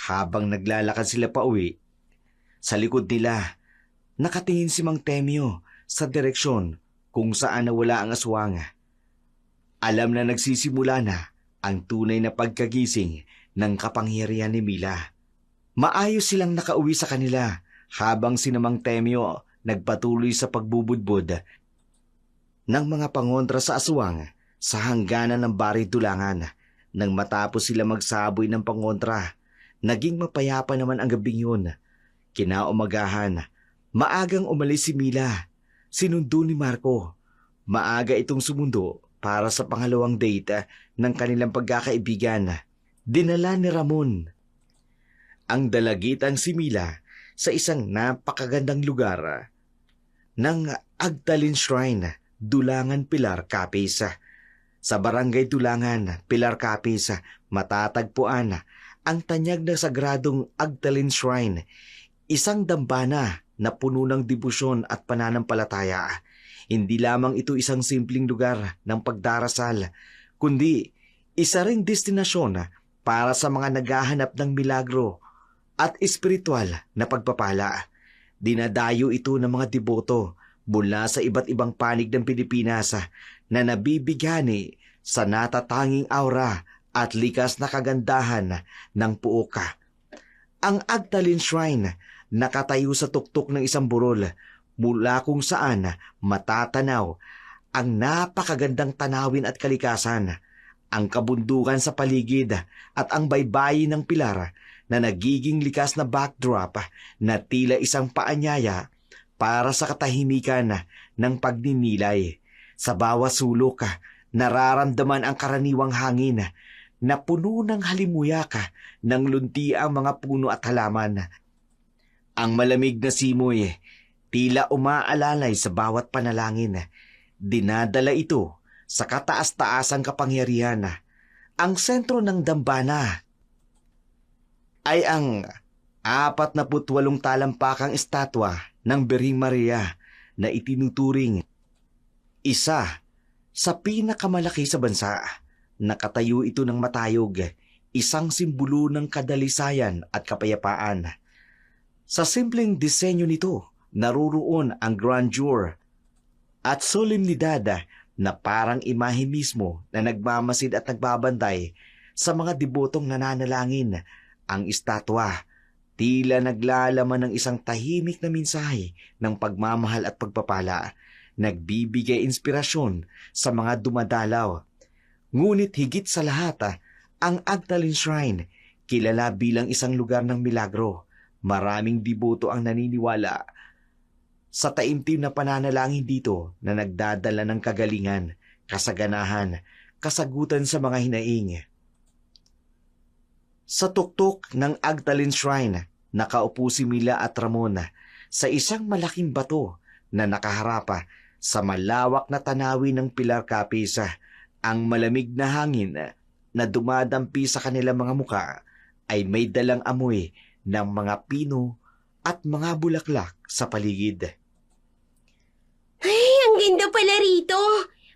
habang naglalakad sila pa uwi. Sa likod nila, nakatingin si Mang Temyo sa direksyon kung saan nawala ang aswang. Alam na nagsisimula na ang tunay na pagkagising ng kapangyarihan ni Mila. Maayos silang nakauwi sa kanila habang si Mang Temyo nagpatuloy sa pagbubudbud ng mga pangontra sa aswang sa hangganan ng Bari Dulangan. Nang matapos sila magsaboy ng pangontra, Naging mapayapa naman ang gabing yun. Kinaumagahan, maagang umalis si Mila. Sinundo ni Marco. Maaga itong sumundo para sa pangalawang date ng kanilang pagkakaibigan. Dinala ni Ramon ang dalagitang si Mila sa isang napakagandang lugar ng Agdalin Shrine, Dulangan, Pilar, Capiz. Sa barangay Dulangan, Pilar, Capiz, matatagpuan ang tanyag na sagradong Agdalin Shrine, isang dambana na puno ng debosyon at pananampalataya. Hindi lamang ito isang simpleng lugar ng pagdarasal, kundi isa ring destinasyon para sa mga naghahanap ng milagro at espiritual na pagpapala. Dinadayo ito ng mga deboto mula sa iba't ibang panig ng Pilipinas na nabibighani sa natatanging aura at likas na kagandahan ng Puuka. Ang Agdalin Shrine nakatayo sa tuktok ng isang burol mula kung saan matatanaw ang napakagandang tanawin at kalikasan, ang kabundukan sa paligid at ang baybayin ng Pilar na nagiging likas na backdrop na tila isang paanyaya para sa katahimikan ng pagninilay. Sa bawat sulok, nararamdaman ang karaniwang hangin na puno ng halimuyak ng luntiang mga puno at halaman. Ang malamig na simoy, tila umaalalay sa bawat panalangin. Dinadala ito sa kataas-taasang kapangyarihan. Ang sentro ng dambana ay ang 48 talampakang estatwa ng Birheng Maria na itinuturing isa sa pinakamalaki sa bansa. Nakatayo ito ng matayog, isang simbolo ng kadalisayan at kapayapaan. Sa simpleng disenyo nito, naruroon ang grandeur at solemnidad na parang imahe mismo na nagmamasid at nagbabantay sa mga debotong nananalangin. Ang estatwa, tila naglalaman ng isang tahimik na mensahe ng pagmamahal at pagpapala, nagbibigay inspirasyon sa mga dumadalaw. Ngunit higit sa lahat, ang Agdalin Shrine, kilala bilang isang lugar ng milagro. Maraming deboto ang naniniwala sa taimtim na pananalangin dito na nagdadala ng kagalingan, kasaganahan, kasagutan sa mga hinaing. Sa tuktok ng Agdalin Shrine, nakaupo si Mila at Ramon sa isang malaking bato na nakaharap sa malawak na tanawin ng Pilar, Capiz. Ang malamig na hangin na dumadampi sa kanilang mga muka ay may dalang amoy ng mga pino at mga bulaklak sa paligid. Ay, ang ganda pala rito.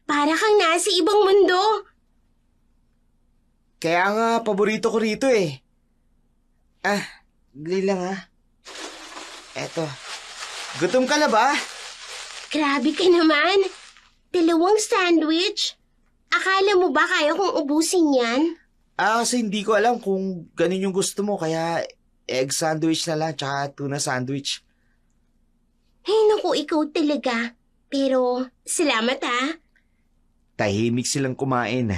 Para kang nasa ibang mundo. Kaya nga, paborito ko rito eh. Dali lang Eto, gutom ka na ba? Grabe ka naman. 2 sandwich. Akala mo ba kaya kong ubusin yan? Kasi hindi ko alam kung ganun yung gusto mo, kaya egg sandwich na lang, tsaka tuna sandwich. Ay, naku, ikaw talaga. Pero, salamat Tahimik silang kumain.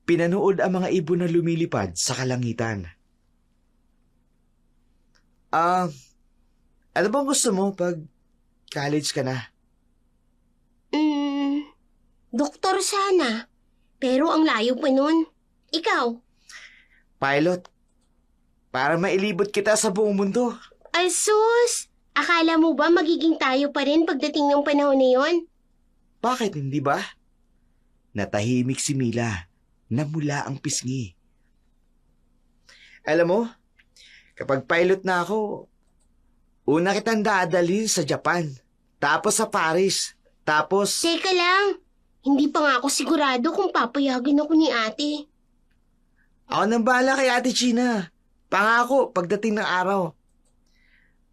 Pinanood ang mga ibon na lumilipad sa kalangitan. Ano bang gusto mo pag college ka na? Doktor sana. Pero ang layo pa nun. Ikaw? Pilot. Para mailibot kita sa buong mundo. Ay sus! Akala mo ba magiging tayo pa rin pagdating ng panahon na yon? Bakit hindi ba? Natahimik si Mila. Namula ang pisngi. Alam mo, kapag pilot na ako, una kitang dadalhin sa Japan, tapos sa Paris, tapos... Teka lang, hindi pa nga ako sigurado kung papayagan ako ni ate. Ako nang bahala kay Ate Gina. Pangako, pagdating ng araw.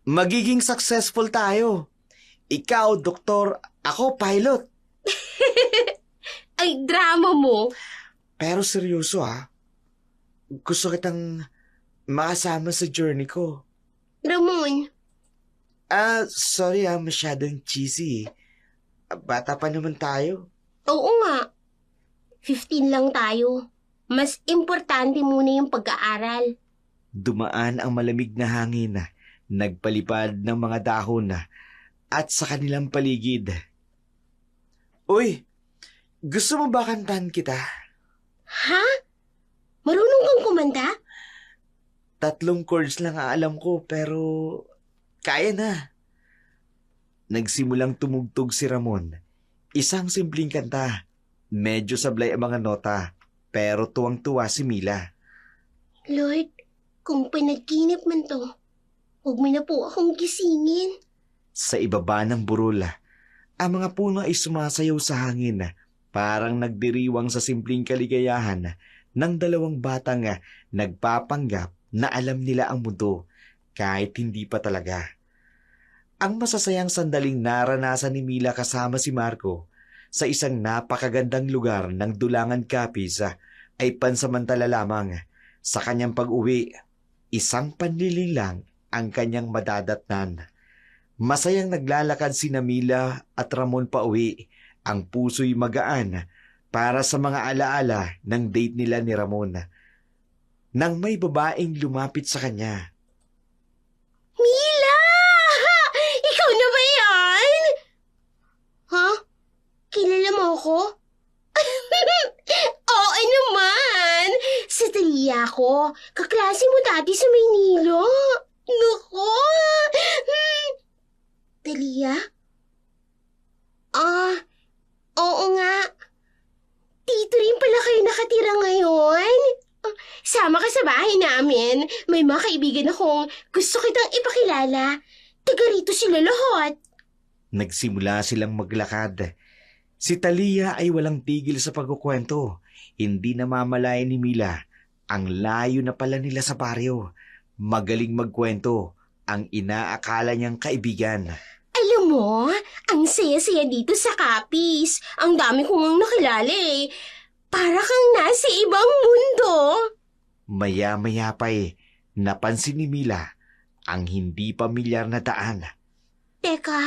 Magiging successful tayo. Ikaw, doktor, ako, pilot. Ay, drama mo. Pero seryoso gusto kitang makasama sa journey ko. Ramon. Sorry masyadong cheesy. Bata pa naman tayo. Oo nga. 15 lang tayo. Mas importante muna yung pag-aaral. Dumaan ang malamig na hangin, nagpalipad ng mga dahon at sa kanilang paligid. Uy, gusto mo ba kantahan kita? Ha? Marunong kang kumanta? 3 chords lang ang alam ko pero kaya na. Nagsimulang tumugtog si Ramon. Isang simpleng kanta. Medyo sablay ang mga nota pero tuwang-tuwa si Mila. Lord, kung panaginip man to, huwag mo na po akong gisingin. Sa ibaba ng burol, ang mga puno ay sumasayaw sa hangin. Parang nagdiriwang sa simpleng kaligayahan ng 2 batang nagpapanggap na alam nila ang mundo kahit hindi pa talaga. Ang masasayang sandaling naranasan ni Mila kasama si Marco sa isang napakagandang lugar ng Dulangan Capiz ay pansamantala lamang. Sa kanyang pag-uwi, isang panliling lang ang kanyang madadatnan. Masayang naglalakad sina Mila at Ramon pa uwi. Ang puso'y magaan para sa mga alaala ng date nila ni Ramon. Nang may babaeng lumapit sa kanya. Mila! Ikaw na ba yan? Ha? Kilala mo ako? Oo naman! Sa Talia ako. Kaklase mo dati sa Maynila. Naku! Talia? Oo nga. Dito rin pala kayo nakatira ngayon. Sama ka sa bahay namin. May mga kaibigan akong gusto kitang ipakilala. Taga rito sila lahat. Nagsimula silang maglakad. Si Talia ay walang tigil sa pagkukwento. Hindi namamalayan ni Mila. Ang layo na pala nila sa baryo. Magaling magkwento. Ang inaakala niyang kaibigan. Alam mo, ang saya-saya dito sa Capiz. Ang dami kong ang nakilala eh. Para kang nasa ibang mundo. Maya-maya pa'y napansin ni Mila ang hindi pamilyar na daan. Teka,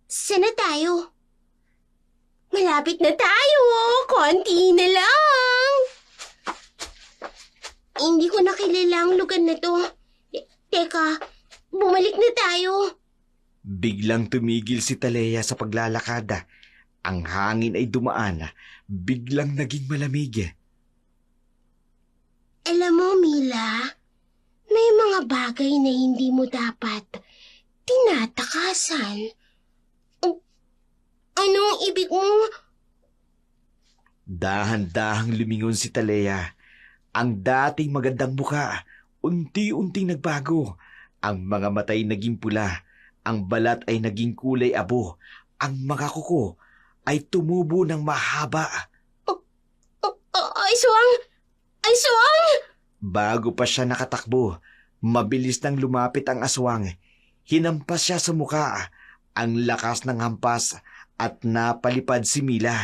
saan na tayo? Malapit na tayo. Konti na lang. Hindi ko nakilala ang lugar na to. Teka, bumalik na tayo. Biglang tumigil si Talea sa paglalakad. Ang hangin ay dumaan. Biglang naging malamig. Alam mo, Mila, may mga bagay na hindi mo dapat tinatakasan. Anong ibig mo? Dahan-dahang lumingon si Talea. Ang dating magandang mukha, unti-unting nagbago. Ang mga matay naging pula. Ang balat ay naging kulay abo. Ang mga kuko ay tumubo ng mahaba. Ay, suwang! Ay, suwang! Bago pa siya nakatakbo, mabilis nang lumapit ang aswang. Hinampas siya sa muka. Ang lakas ng hampas at napalipad si Mila.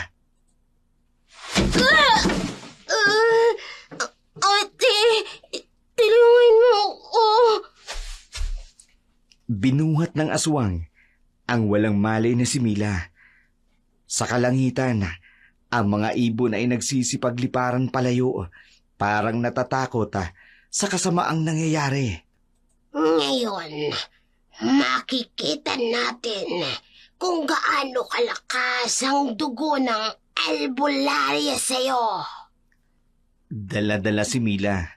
Ate, tulungan mo ako. Binuhat ng aswang ang walang malay na si Mila. Sa kalangitan, ang mga ibon ay nagsisipagliparan palayo, parang natatakot sa kasamaang nangyayari. Ngayon, makikita natin kung gaano kalakas ang dugo ng albularya sa'yo. Dala-dala si Mila.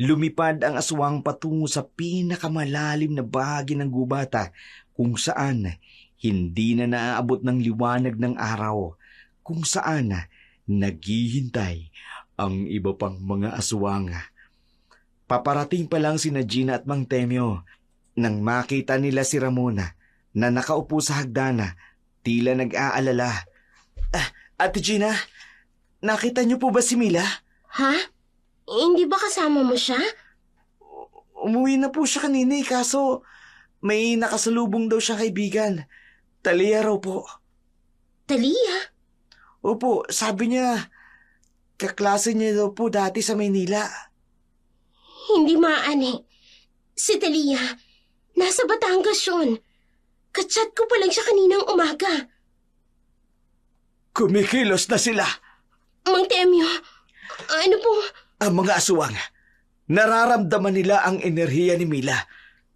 Lumipad ang aswang patungo sa pinakamalalim na bahagi ng gubata kung saan hindi na naaabot ng liwanag ng araw, kung saan naghihintay ang iba pang mga aswang. Paparating pa lang sina Gina at Mang Temyo nang makita nila si Ramona na nakaupo sa hagdana, tila nag-aalala. Ate Gina, nakita niyo po ba si Mila? Ha? Hindi ba kasama mo siya? Umuwi na po siya kanina kaso may nakasalubong daw siya kaibigan. Talia raw po. Talia? Opo, sabi niya, kaklase niya daw po dati sa Maynila. Hindi maani. Si Talia, nasa Batangas yun. Kachat ko pa lang siya kaninang umaga. Kumikilos na sila. Mang Temyo, ano po? Ang mga aswang, Nararamdaman nila ang enerhiya ni Mila,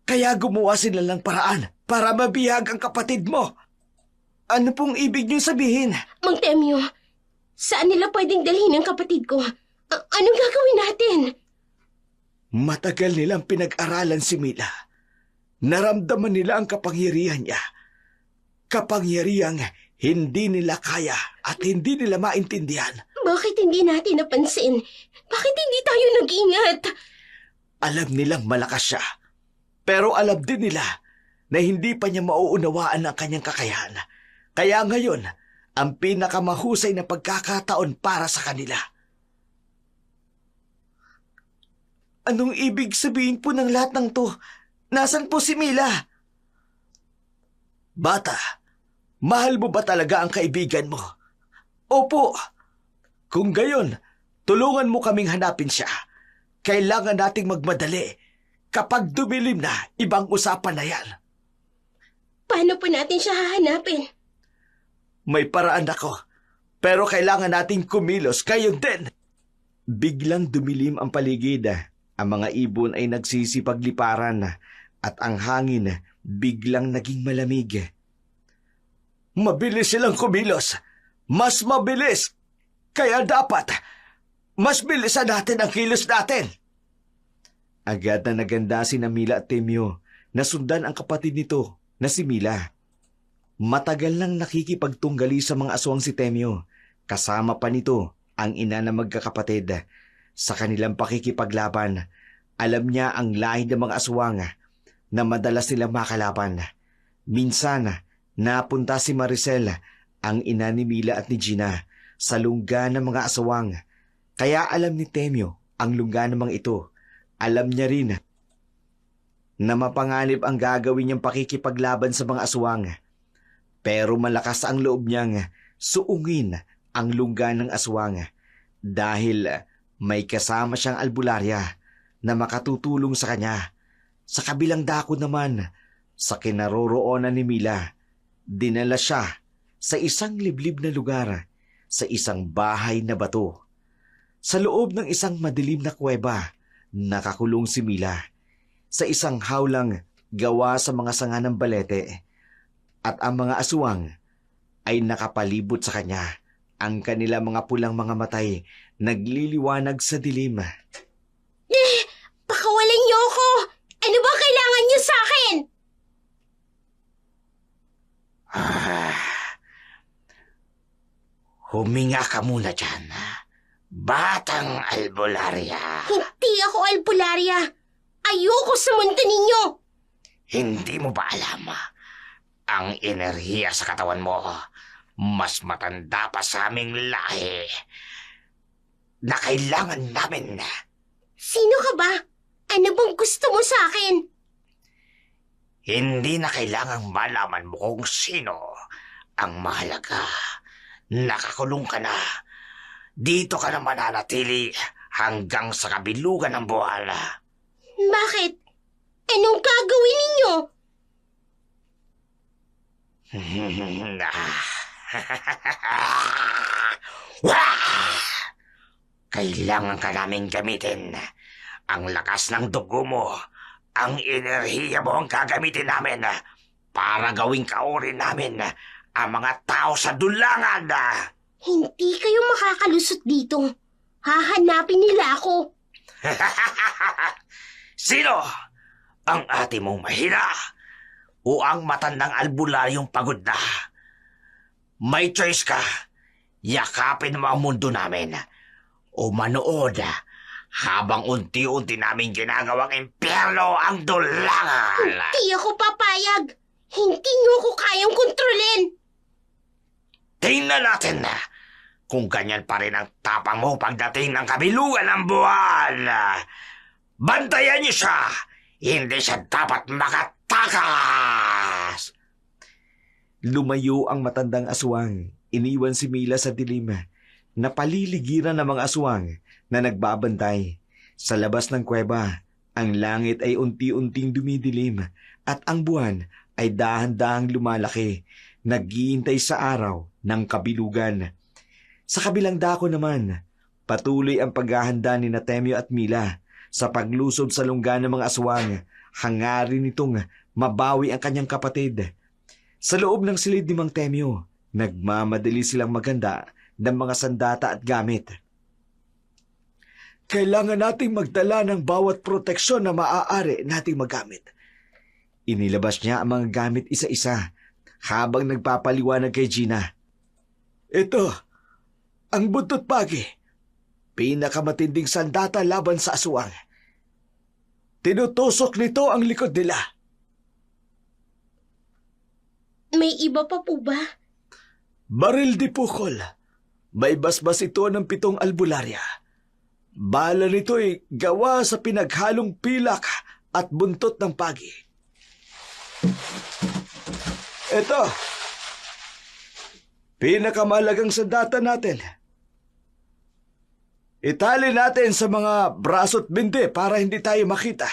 kaya gumawa sila ng paraan para mabihag ang kapatid mo. Ano pong ibig niyong sabihin? Mang Temyo, saan nila pwedeng dalhin ang kapatid ko? Anong gagawin natin? Matagal nilang pinag-aralan si Mila. Naramdaman nila ang kapangyarihan niya. Kapangyarihang hindi nila kaya at hindi nila maintindihan. Bakit hindi natin napansin? Bakit hindi tayo nag-ingat? Alam nilang malakas siya. Pero alam din nila na hindi pa niya mauunawaan ang kanyang kakayahan. Kaya ngayon, ang pinakamahusay na pagkakataon para sa kanila. Anong ibig sabihin po ng lahat ng to? Nasaan po si Mila? Bata, mahal mo ba talaga ang kaibigan mo? Opo. Kung gayon, tulungan mo kaming hanapin siya. Kailangan nating magmadali. Kapag dumilim na, ibang usapan na yan. Paano po natin siya hahanapin? May paraan ako, pero kailangan nating kumilos, kayo din. Biglang dumilim ang paligid. Ang mga ibon ay nagsisipagliparan at ang hangin biglang naging malamig. Mabilis silang kumilos. Mas mabilis. Kaya dapat, mas bilisan natin ang kilos natin. Agad na naganda si Mila at Temyo na sundan ang kapatid nito na si Mila. Matagal nang nakikipagtunggali sa mga aswang si Temyo. Kasama pa nito ang ina na magkakapatid. Sa kanilang pakikipaglaban, alam niya ang lahi ng mga aswang na madalas nilang makalaban. Minsan, napunta si Maricel, ang ina ni Mila at ni Gina, sa lungga ng mga aswang. Kaya alam ni Temyo ang lungga ng mga ito. Alam niya rin na mapanganib ang gagawin niyang pakikipaglaban sa mga aswang. Pero malakas ang loob niyang suungin ang lungga ng aswang dahil may kasama siyang albularya na makatutulong sa kanya. Sa kabilang dako naman, sa kinaroroonan ni Mila, dinala siya sa isang liblib na lugar, sa isang bahay na bato. Sa loob ng isang madilim na kuweba, nakakulong si Mila sa isang hawlang gawa sa mga sanga ng balete. At ang mga aswang ay nakapalibot sa kanya. Ang kanila mga pulang mga matay nagliliwanag sa dilim. Pakawalan niyo ako! Ano ba kailangan niyo sa akin? Huminga ka muna dyan, batang albularya. Hindi ako albularya. Ayoko sa mundo ninyo. Hindi mo ba alam? Ang enerhiya sa katawan mo, mas matanda pa sa aming lahi na kailangan namin. Sino ka ba? Ano bang gusto mo sa akin? Hindi na kailangang malaman mo kung sino. Ang mahalaga, nakakulong ka na. Dito ka na mananatili hanggang sa kabilugan ng buwan. Bakit? Anong gagawin ninyo? Kailangan ka naming gamitin. Ang lakas ng dugo mo, ang enerhiya mo ang gagamitin namin para gawing kauri namin ang mga tao sa dulangan. Hindi kayo makakalusot dito. Hahanapin nila ako. Sino? Ang ate mong mahina? O ang matandang albularyong pagod na? May choice ka. Yakapin mo ang mundo namin. O manood habang unti-unti namin ginagawang impyerno ang dulangan. Hindi ako papayag. Hindi niyo ako kayang kontrolin. Tingnan natin kung ganyan pa rin ang tapang mo pagdating ng kabilugan ng buwan. Bantayan niyo siya. Hindi siya dapat makatakas. Lumayo ang matandang aswang. Iniwan si Mila sa dilim. Napaliligiran ng mga aswang na nagbabantay. Sa labas ng kuweba, ang langit ay unti-unting dumidilim at ang buwan ay dahan-dahang lumalaki, naghihintay sa araw ng kabilugan. Sa kabilang dako naman, patuloy ang paghahanda ni Temyo at Mila Sa paglusob sa lungga ng mga aswang, hangarin nitong mabawi ang kanyang kapatid. Sa loob ng silid ni Mang Temyo, nagmamadali silang maganda ng mga sandata at gamit. Kailangan nating magdala ng bawat proteksyon na maaari nating magamit. Inilabas niya ang mga gamit isa-isa habang nagpapaliwanag kay Gina. Ito, ang buntot pagi. Pinakamatinding sandata laban sa aswang. Tinutusok nito ang likod nila. May iba pa po ba? Baril di pukol. May basbas ito ng 7 albularya. Bala nito ay gawa sa pinaghalong pilak at buntot ng pagi. Ito, pinakamalagang sandata natin. Itali natin sa mga braso't binte para hindi tayo makita.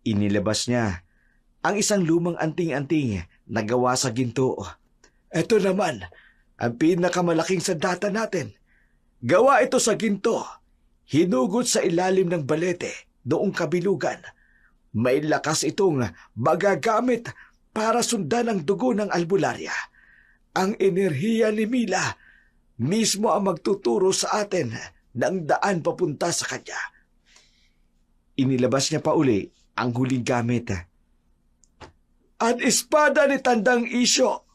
Inilabas niya ang isang lumang anting-anting na gawa sa ginto. Ito naman, ang pinakamalaking sandata natin. Gawa ito sa ginto. Hinugot sa ilalim ng balete noong kabilugan. May lakas itong magagamit para sundan ang dugo ng albularya. Ang enerhiya ni Mila mismo ang magtuturo sa atin ng daan papunta sa kanya. Inilabas niya pa uli ang huling gamit. At espada ni Tandang Isyo.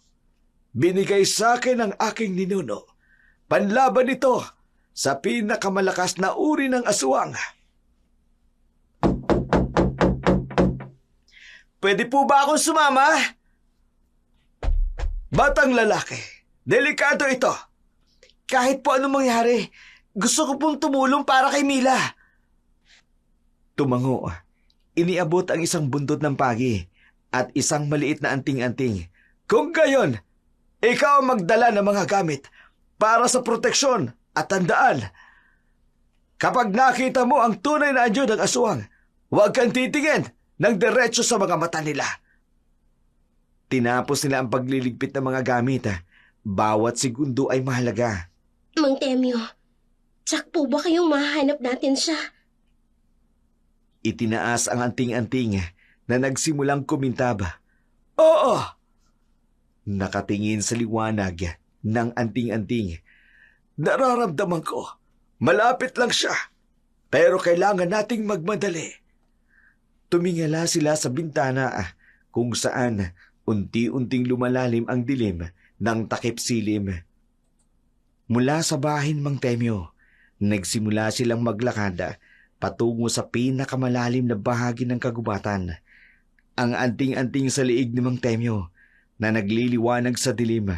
Binigay sa akin ng aking ninuno. Panlaban ito sa pinakamalakas na uri ng aswang. Pwede po ba akong sumama? Batang lalaki, delikado ito. Kahit po anong mangyari, gusto ko pong tumulong para kay Mila. Tumango. Iniabot ang isang buntot ng pagi at isang maliit na anting-anting. Kung gayon, ikaw ang magdala ng mga gamit para sa proteksyon at tandaan. Kapag nakita mo ang tunay na anyo ng aswang, huwag kang titingin ng diretso sa mga mata nila. Tinapos nila ang pagliligpit ng mga gamit. Bawat segundo ay mahalaga. Mang Temyo, tsak po ba kayong mahanap natin siya? Itinaas ang anting-anting na nagsimulang kumintab. Oo! Nakatingin sa liwanag ng anting-anting. Nararamdaman ko, malapit lang siya. Pero kailangan nating magmadali. Tumingala sila sa bintana kung saan unti-unting lumalalim ang dilim ng takip silim. Mula sa bahin Mang Temyo, nagsimula silang maglakad patungo sa pinakamalalim na bahagi ng kagubatan. Ang anting-anting sa liig ni Mang Temyo na nagliliwanag sa dilim.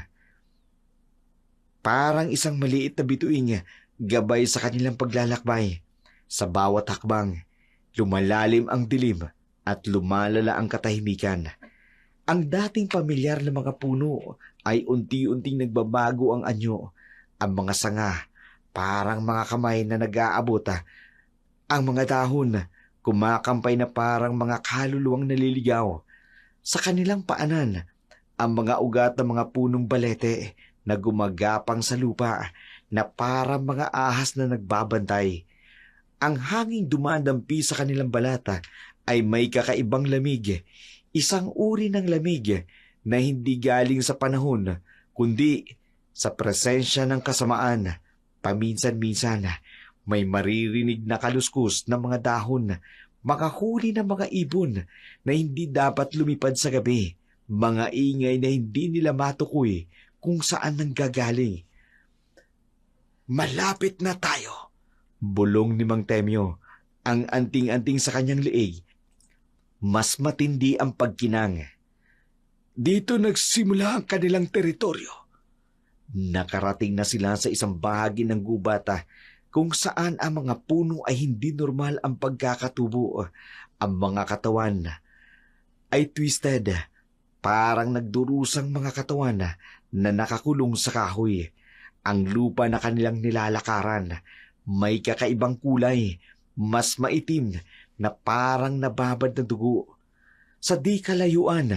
Parang isang maliit na bituing gabay sa kanilang paglalakbay. Sa bawat hakbang, lumalalim ang dilim at lumalala ang katahimikan. Ang dating pamilyar na mga puno ay unti-unting nagbabago ang anyo. Ang mga sanga, parang mga kamay na nag-aabot. Ang mga dahon, kumakampay na parang mga kaluluwang naliligaw. Sa kanilang paanan, ang mga ugat ng mga punong balete na gumagapang sa lupa na parang mga ahas na nagbabantay. Ang hanging dumadampi sa kanilang balata ay may kakaibang lamig. Isang uri ng lamig na hindi galing sa panahon, kundi sa presensya ng kasamaan. Paminsan-minsan, may maririnig na kaluskus ng mga dahon, mga huli ng mga ibon na hindi dapat lumipad sa gabi, mga ingay na hindi nila matukoy kung saan nanggagaling. Malapit na tayo, bulong ni Mang Temyo, ang anting-anting sa kanyang liig. Mas matindi ang pagkinang. Dito nagsimula ang kanilang teritoryo. Nakarating na sila sa isang bahagi ng gubat kung saan ang mga puno ay hindi normal ang pagkakatubo. Ang mga katawan ay twisted, parang nagdurusang mga katawan na nakakulong sa kahoy. Ang lupa na kanilang nilalakaran may kakaibang kulay, mas maitim na parang nababad na dugo. Sa di kalayuan,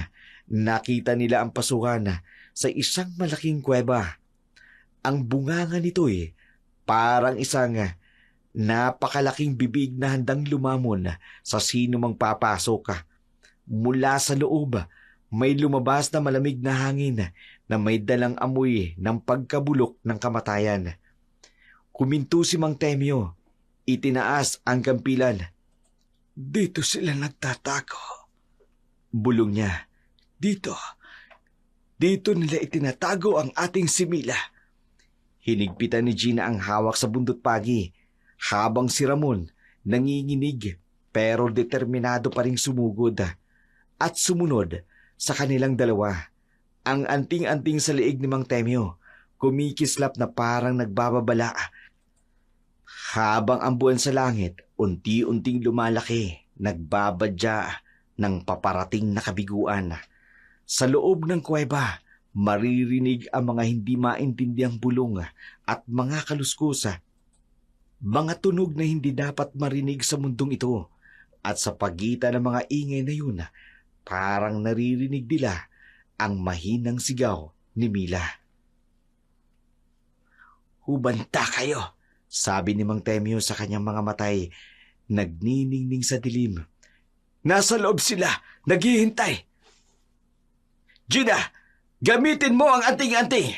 nakita nila ang pasukan sa isang malaking kuweba. Ang bunganga nito'y parang isang Napakalaking bibig na handang lumamon sa sino mang papasok. Mula sa loob, may lumabas na malamig na hangin na may dalang amoy ng pagkabulok ng kamatayan. Kuminto si Mang Temyo, itinaas ang kampilan. Dito sila nagtatago. Bulong niya. Dito nila itinatago ang ating si Mila. Hinigpitan ni Gina ang hawak sa bundot pagi, habang si Ramon nanginginig pero determinado pa ring sumugod. At sumunod sa kanilang dalawa, ang anting-anting sa liig ni Mang Temyo, kumikislap na parang nagbababala. Habang ang buwan sa langit, unti-unting lumalaki, nagbabadya ng paparating na kabiguan. Sa loob ng kuweba, maririnig ang mga hindi maintindiang bulong at mga kaluskusa. Mga tunog na hindi dapat marinig sa mundong ito, at sa pagitan ng mga ingay na yun, parang naririnig nila ang mahinang sigaw ni Mila. Hubanta kayo, sabi ni Mang Temyo sa kanyang mga matay, nagniningning sa dilim. nasa loob sila, naghihintay. Gina, gamitin mo ang anting-anting.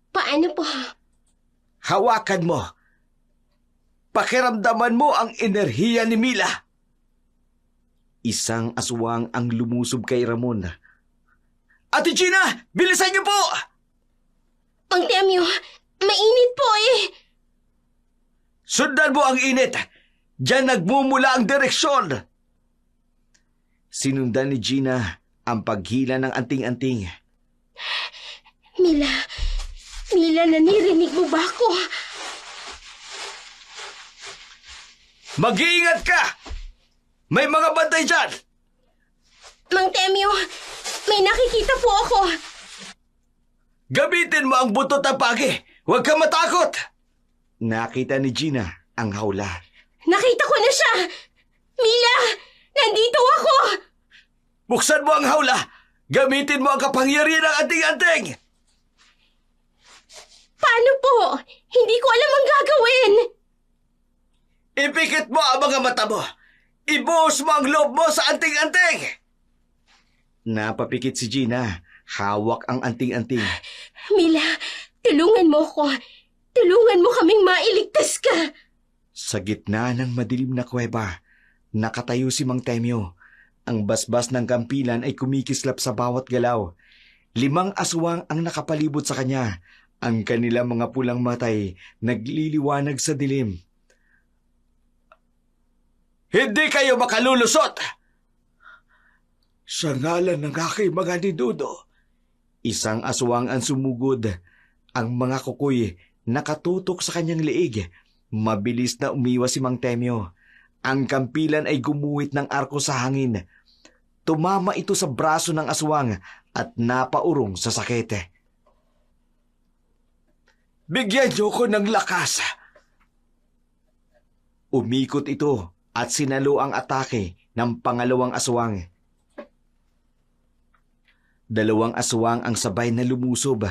Paano po? Hawakan mo. Pakiramdaman mo ang enerhiya ni Mila. Isang aswang ang lumusob kay Ramon. Ate Gina, bilisan niyo po! Mang Temyo, mainit po eh. Sundan mo ang init. Diyan nagmumula ang direksyon. Sinundan ni Gina ang paghila ng anting-anting. Mila, nanirinig mo ba ako? Mag-iingat ka! May mga bantay dyan! Mang Temyo, may nakikita po ako. Gamitin mo ang butot ng pagi. Huwag kang matakot! Nakita ni Gina ang hawla. Nakita ko na siya! Mila, nandito ako! Buksan mo ang hawla! Gamitin mo ang kapangyarihan ng anting-anting! Paano po? Hindi ko alam ang gagawin. Ipikit mo ang mga mata mo! Ibuhos mo ang loob mo sa anting-anting! Napapikit si Gina. Hawak ang anting-anting. Mila, tulungan mo ko. Tulungan mo kaming mailigtas ka. Sa gitna ng madilim na kuweba, nakatayo si Mang Temyo. Ang basbas ng kampilan ay kumikislap sa bawat galaw. 5 aswang ang nakapalibot sa kanya. Ang kanilang mga pulang matay nagliliwanag sa dilim. Hindi kayo makalulusot! Sa ngalan ng aking mga ninuno. Isang aswang ang sumugod. Ang mga kukoy nakatutok sa kanyang leeg. Mabilis na umiwas si Mang Temyo. Ang kampilan ay gumuhit ng arko sa hangin. Tumama ito sa braso ng aswang at napaurong sa sakete. Bigyan niyo ko ng lakas. Umikot ito at sinalo ang atake ng pangalawang aswang. 2 aswang ang sabay na lumusob.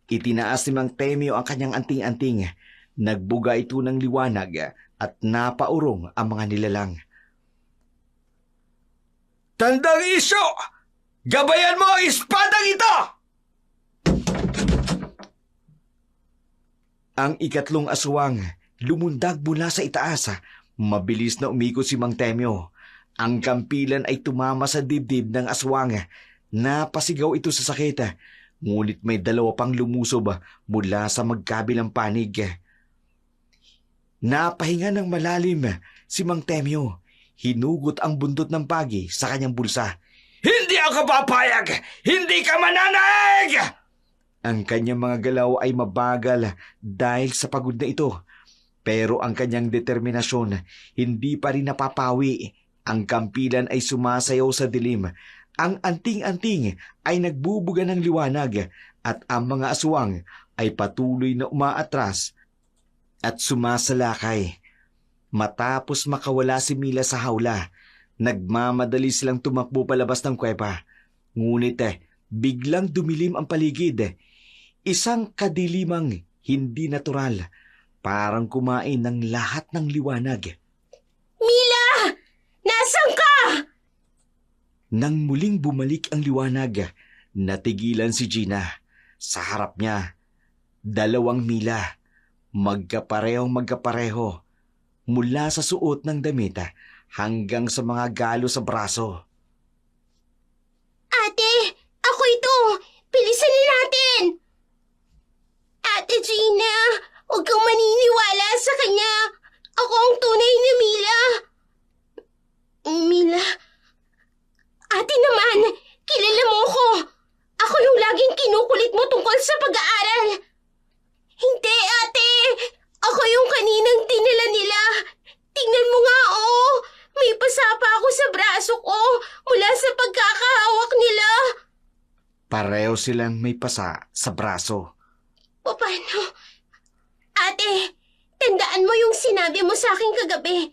Itinaas ni Mang Temyo ang kanyang anting-anting. Nagbuga ito ng liwanag at napaurong ang mga nilalang. Tandang Isyo! Gabayan mo ang espadang ito! Ang 3 aswang lumundag mula sa itaas. Mabilis na umikot si Mang Temyo. Ang kampilan ay tumama sa dibdib ng aswang. Napasigaw ito sa sakit. Ngunit may 2 pang lumusob mula sa magkabilang panig. Napahinga ng malalim si Mang Temyo. Hinugot ang bundot ng pagi sa kanyang bulsa. Hindi ako papayag! Hindi ka mananaig! Ang kanyang mga galaw ay mabagal dahil sa pagod na ito. Pero ang kanyang determinasyon hindi pa rin napapawi. Ang kampilan ay sumasayaw sa dilim. Ang anting-anting ay nagbubuga ng liwanag at ang mga aswang ay patuloy na umaatras at sumasalakay. Matapos makawala si Mila sa hawla, nagmamadali silang tumakbo palabas ng kuweba. Ngunit biglang dumilim ang paligid. Isang kadilimang hindi natural. parang kumain ng lahat ng liwanag. Mila! Nasaan ka? Nang muling bumalik ang liwanag, natigilan si Gina. Sa harap niya, 2 Mila, magkapareho, mula sa suot ng damit hanggang sa mga galo sa braso. Ate, ako ito. Bilisan na natin. Ate Gina, huwag kang maniniwala sa kanya. Ako ang tunay na Mila. Mila? Ate naman, kilala mo ko. Ako yung laging kinukulit mo tungkol sa pag-aaral. Hindi, ate. Ako yung kaninang dinala nila. Tingnan mo nga, oh. May pasapa ako sa braso ko mula sa pagkakahawak nila. Pareho silang may pasa sa braso. Paano? Ate, tandaan mo yung sinabi mo sa akin kagabi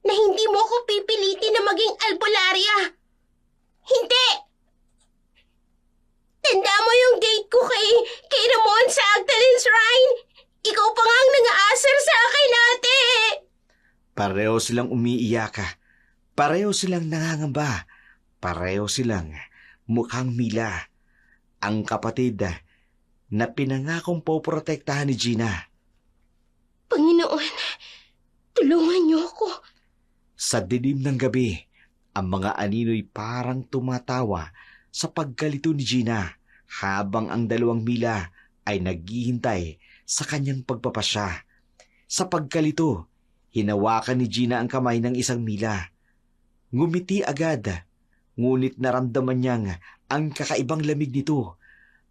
na hindi mo ako pipilitin na maging albularya. Hindi! Tandaan mo yung date ko kay Ramon sa Agdalene Shrine. Ikaw pa nga ang nang-aasar sa akin, ate. Pareho silang umiiyak. Pareho silang nangangamba. Pareho silang mukhang Mila. Ang kapatid na pinangakong poprotektahan ni Gina. Panginoon, tulungan niyo ako. Sa dilim ng gabi, ang mga anino'y parang tumatawa sa pagkalito ni Gina habang ang 2 Mila ay naghihintay sa kanyang pagpapasya. Sa pagkalito, hinawakan ni Gina ang kamay ng 1 Mila. Ngumiti agad, ngunit naramdaman niyang ang kakaibang lamig nito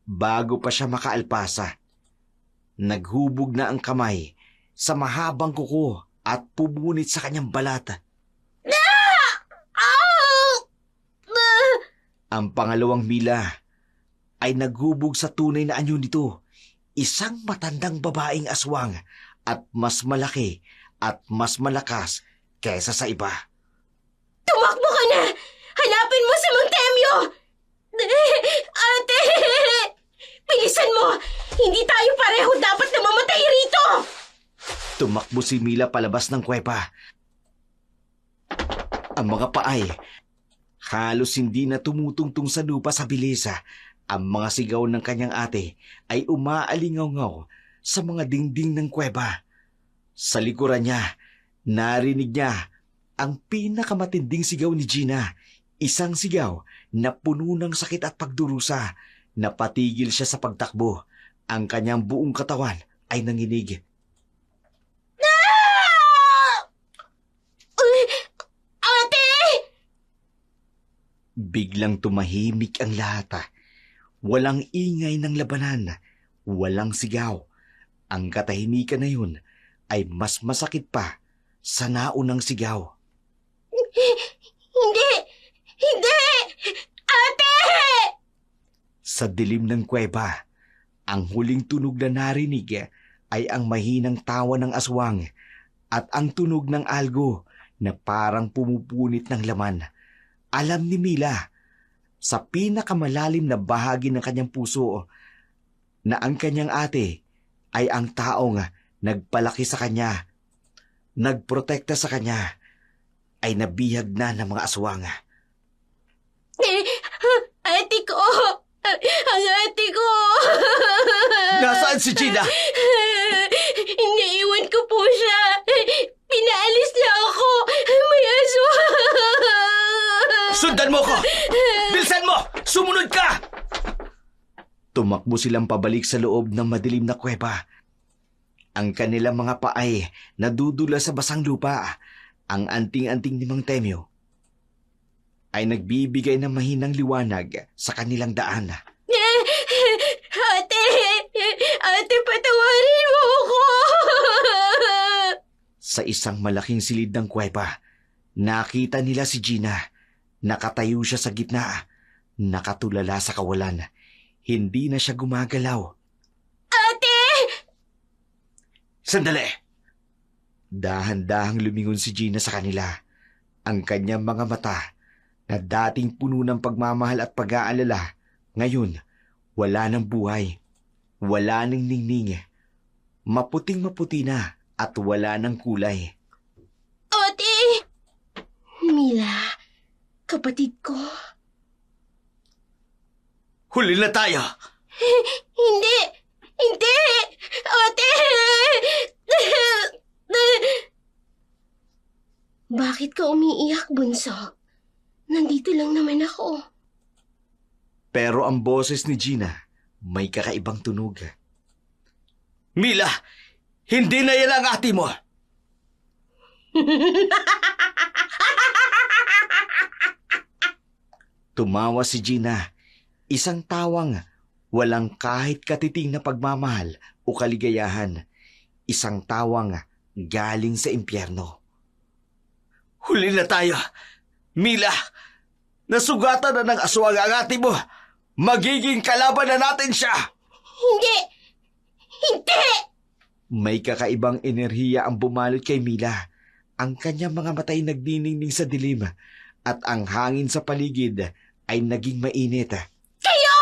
bago pa siya makaalpasa. Naghubog na ang kamay sa mahabang kuko at pumunit sa kanyang balat. Ang 2 Mila ay naghubog sa tunay na anyo nito, isang matandang babaeng aswang at mas malaki at mas malakas kaysa sa iba. Tumakbo ka na! Hanapin mo si Mang Temyo! Ate! Bilisan mo! Hindi tayo pareho dapat na mamatay rito! Tumakbo si Mila palabas ng kuweba. Ang mga paay halos hindi na tumutungtong sa lupa sa bilis. Ang mga sigaw ng kanyang ate ay umaalingaw-ngaw sa mga dingding ng kuweba. Sa likuran niya, narinig niya ang pinakamatinding sigaw ni Gina. Isang sigaw na puno ng sakit at pagdurusa. Napatigil siya sa pagtakbo. Ang kanyang buong katawan ay nanginig. Ate! Biglang tumahimik ang lahat. Walang ingay ng labanan, walang sigaw. Ang katahimikan na yun ay mas masakit pa sa naunang sigaw. Hindi! Hindi! Ate! Sa dilim ng kuweba, ang huling tunog na narinig ay ang mahinang tawa ng aswang at ang tunog ng algo na parang pumupunit ng laman. Alam ni Mila, sa pinakamalalim na bahagi ng kanyang puso, na ang kanyang ate ay ang taong nagpalaki sa kanya, nagprotekta sa kanya, ay nabihag na ng mga aswang. Ate ko! Ang ate ko! Nasaan si Gina? Iniiwan ko po siya. Pinaalis na ako. May aswang. Sundan mo ko! Bilisan mo! Sumunod ka! Tumakbo silang pabalik sa loob ng madilim na kuweba. Ang kanilang mga paay nadudula sa basang lupa. Ang anting-anting ni Mang Temyo ay nagbibigay ng mahinang liwanag sa kanilang daan. Ate! Ate, patawarin mo ako! Sa isang malaking silid ng kuweba, nakita nila si Gina. Nakatayo siya sa gitna, nakatulala sa kawalan. Hindi na siya gumagalaw. Ate! Sandali! Dahan-dahang lumingon si Gina sa kanila. Ang kanyang mga mata na dating puno ng pagmamahal at pag-aalala, ngayon wala ng buhay, wala ng ningning, Maputing-maputi na at wala ng kulay. Ate! Mila, kapatid ko. Huli na tayo! Hindi! Hindi! Ate! Bakit ka umiiyak, bunso? Nandito lang naman ako. Pero ang boses ni Gina may kakaibang tunog. Mila, hindi na yan ang ate mo! Tumawa si Gina, isang tawang walang kahit katiting na pagmamahal o kaligayahan. Isang tawang galing sa impyerno. Huli na tayo! Mila, nasugatan na ng aswang ang ate mo! Magiging kalaban na natin siya! Hindi! Hindi! May kakaibang enerhiya ang bumalot kay Mila. Ang kanyang mga matay nagdiningning sa dilim at ang hangin sa paligid ay naging mainit. Kayo!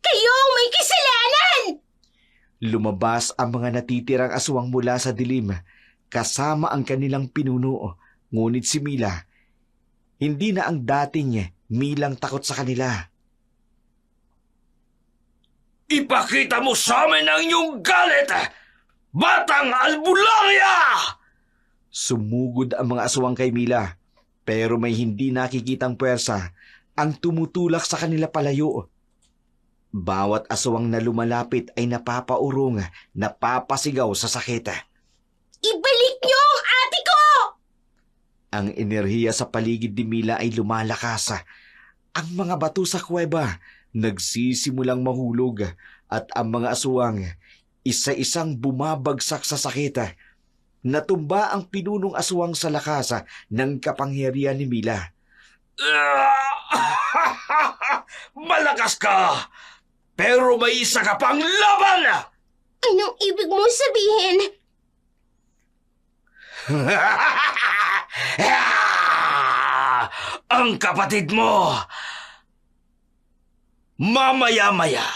Kayo ang may kasalanan! Lumabas ang mga natitirang aswang mula sa dilim kasama ang kanilang pinuno. Ngunit si Mila, hindi na ang dating Milang takot sa kanila. Ipakita mo sa amin ang iyong galit! Batang Albularya! Sumugod ang mga aswang kay Mila, pero may hindi nakikitang puwersa ang tumutulak sa kanila palayo. Bawat aswang na lumalapit ay napapaurong, napapasigaw sa sakit. Ibalik niyo ang ate ko! Ang enerhiya sa paligid ni Mila ay lumalakas. Ang mga bato sa kuweba nagsisimulang mahulog at ang mga aswang isa-isang bumabagsak sa sakit. Natumba ang pinunong aswang sa lakas ng kapangyarihan ni Mila. Malakas ka! Pero may isa ka pang laban! Anong ibig mo sabihin? Ang kapatid mo! Mamaya-maya,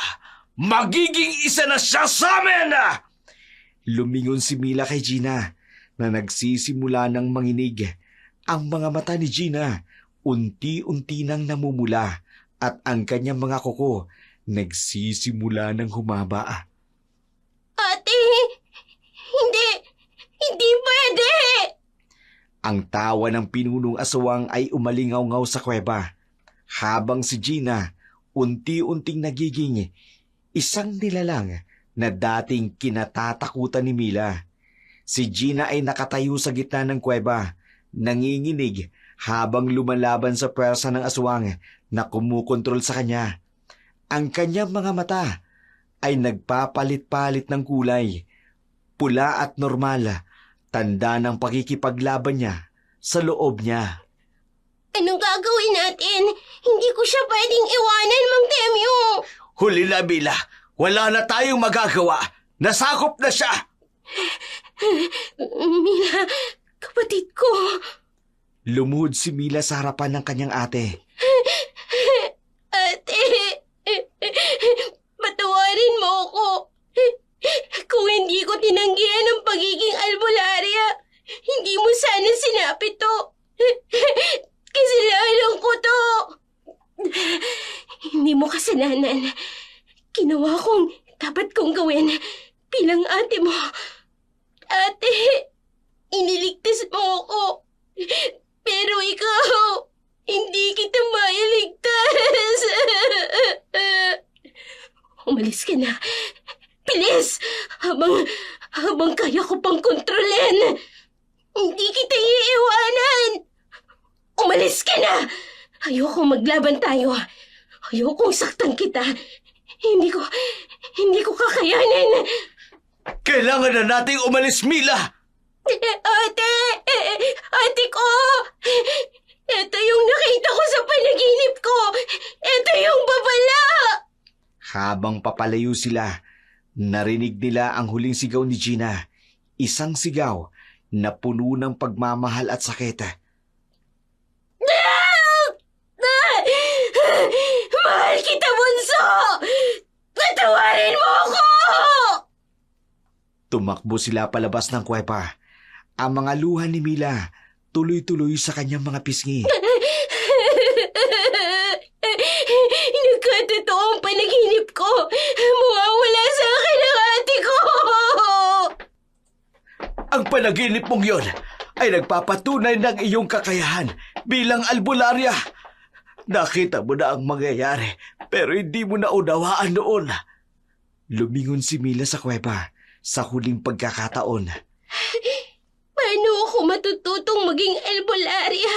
magiging isa na siya sa amin! Lumingon si Mila kay Gina na nagsisimula ng manginig. Ang mga mata ni Gina unti-unti nang namumula at ang kanyang mga kuko nagsisimula ng humaba. Ate! Hindi! Hindi pwede! Ang tawa ng pinunong aswang ay umalingaw-ngaw sa kuweba, habang si Gina unti-unting nagiging isang nilalang na dating kinatatakutan ni Mila. Si Gina ay nakatayo sa gitna ng kuweba, nanginginig habang lumalaban sa pwersa ng aswang na kumukontrol sa kanya. Ang kanyang mga mata ay nagpapalit-palit ng kulay, pula at normal, tanda ng pakikipaglaban niya sa loob niya. Anong gagawin natin? Hindi ko siya pwedeng iwanan, Mang Temyo! Huli na, Mila! Wala na tayong magagawa! Nasakop na siya! Mila, kapatid ko. Lumuhod si Mila sa harapan ng kanyang ate. Ate, patawarin mo ako. Kung hindi ko tinanggihan ang pagiging albularya, hindi mo sana sinabi to. Kasalanan ko to. Hindi mo kasalanan. Ginawa kong dapat kong gawin bilang ate mo. Ate, iniligtas mo ako. Pero ikaw, hindi kita mailigtas. Umalis ka na. Bilis! Habang kaya ko pang kontrolin. Hindi kita iiwanan. Umalis ka na! Ayoko maglaban tayo. Ayokong saktan kita. Hindi ko kakayanin. Kailangan na nating umalis, Mila! Ate! Ate ko! Ito yung nakita ko sa panaginip ko. Ito yung babala. Habang papalayo sila, narinig nila ang huling sigaw ni Gina. Isang sigaw na puno ng pagmamahal at sakit. Mahal kita, bunso! Patawarin mo ako! Tumakbo sila palabas ng kuweba. Ang mga luha ni Mila tuloy-tuloy sa kanyang mga pisngi. Nagkatotoo ang panaginip ko. Mawawala sa akin ang ate ko. Ang panaginip mong yon ay nagpapatunay ng iyong kakayahan bilang albularya. Nakita mo na ang mangyayari pero hindi mo naunawaan noon. Lumingon si Mila sa kuweba sa huling pagkakataon. Paano ako matututong maging albularya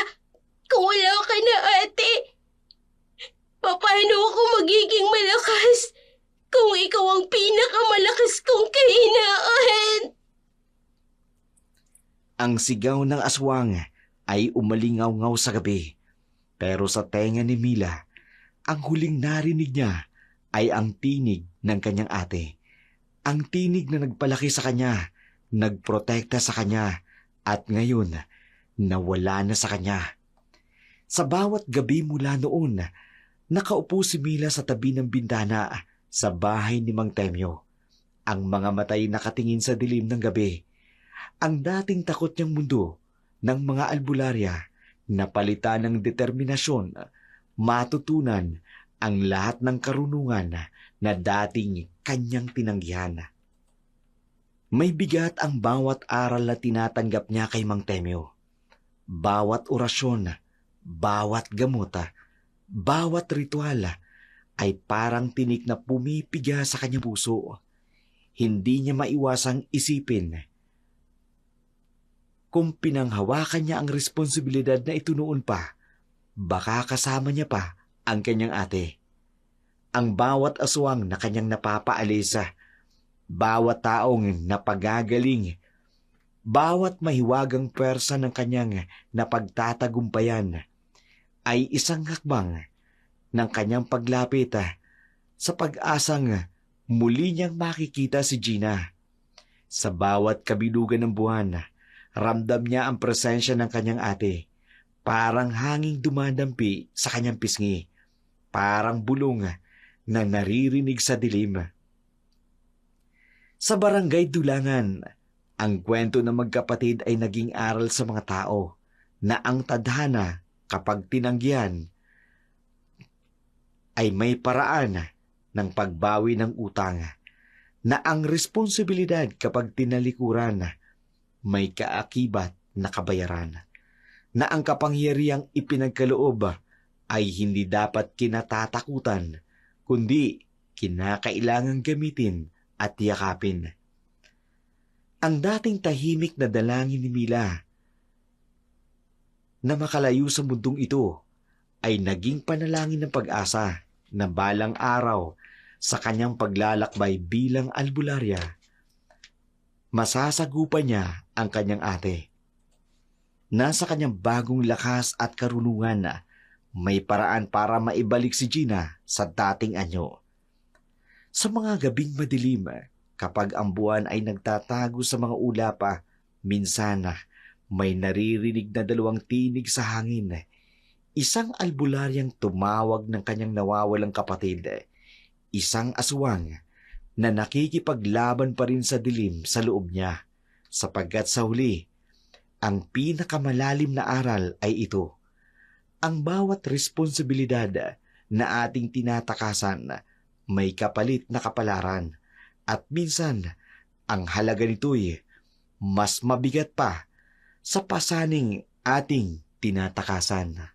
kung wala ka na, ate? Paano ako magiging malakas kung ikaw ang pinakamalakas kong kahinaan? Ang sigaw ng aswang ay umalingaw-ngaw sa gabi. Pero sa tenga ni Mila, ang huling narinig niya ay ang tinig ng kanyang ate. Ang tinig na nagpalaki sa kanya, nagprotekta sa kanya, at ngayon, nawala na sa kanya. Sa bawat gabi mula noon, nakaupo si Mila sa tabi ng bintana sa bahay ni Mang Temyo. Ang mga matay nakatingin sa dilim ng gabi. Ang dating takot niyang mundo ng mga albularya napalitan ng determinasyon, matutunan ang lahat ng karunungan na dating kanyang tinanggihan. May bigat ang bawat aral na tinatanggap niya kay Mang Temyo. Bawat orasyon, bawat gamot, bawat ritual ay parang tinik na pumipiga sa kanyang puso. Hindi niya maiwasang isipin kung pinanghawakan niya ang responsibilidad na ito noon pa, baka kasama niya pa ang kanyang ate. Ang bawat aswang na kanyang napapaalisa, bawat taong napagagaling, bawat mahiwagang pwersa ng kanyang napagtatagumpayan ay isang hakbang ng kanyang paglapit sa pag-asang muli niyang makikita si Gina. Sa bawat kabilugan ng buwan, ramdam niya ang presensya ng kanyang ate. Parang hanging dumadampi sa kanyang pisngi. Parang bulong na naririnig sa dilim. Sa barangay Dulangan, ang kwento ng magkapatid ay naging aral sa mga tao na ang tadhana kapag tinanggihan ay may paraan ng pagbawi ng utang, na ang responsibilidad kapag tinalikuran may kaakibat na kabayaran, na ang kapangyarihang ipinagkaloob ay hindi dapat kinatatakutan, kundi kinakailangang gamitin at yakapin. Ang dating tahimik na dalangin ni Mila na makalayo sa mundong ito ay naging panalangin ng pag-asa na balang araw sa kanyang paglalakbay bilang albularya, masasagupan niya ang kanyang ate. Nasa kanyang bagong lakas at karunungan, may paraan para maibalik si Gina sa dating anyo. Sa mga gabing madilim, kapag ang buwan ay nagtatago sa mga ulapa, minsan may naririnig na dalawang tinig sa hangin. Isang albularyang tumawag ng kanyang nawawalang kapatid. Isang aswang na nakikipaglaban pa rin sa dilim sa loob niya, sapagkat sa huli, ang pinakamalalim na aral ay ito. Ang bawat responsibilidad na ating tinatakasan may kapalit na kapalaran, at minsan ang halaga nito'y mas mabigat pa sa pasaning ating tinatakasan.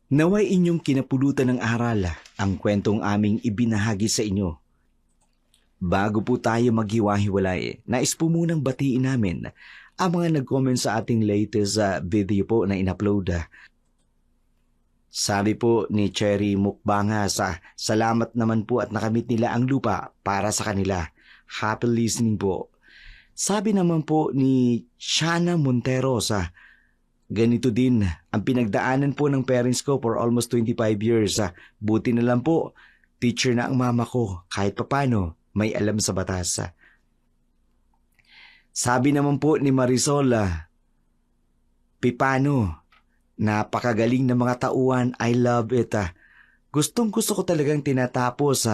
Naway inyong kinapulutan ng aral ang kwentong aming ibinahagi sa inyo. Bago po tayo maghiwa-hiwalay, nais po munang batiin namin ang mga nag-comment sa ating latest video po na in-upload. Sabi po ni Cherry Mukbanga salamat naman po at nakamit nila ang lupa para sa kanila. Happy listening po. Sabi naman po ni Shana Montero ganito din ang pinagdaanan po ng parents ko for almost 25 years. Buti na lang po, teacher na ang mama ko, kahit papano may alam sa batas. Sabi naman po ni Marisol Pipano, napakagaling na mga tauhan, I love it. Gustong gusto ko talagang tinatapos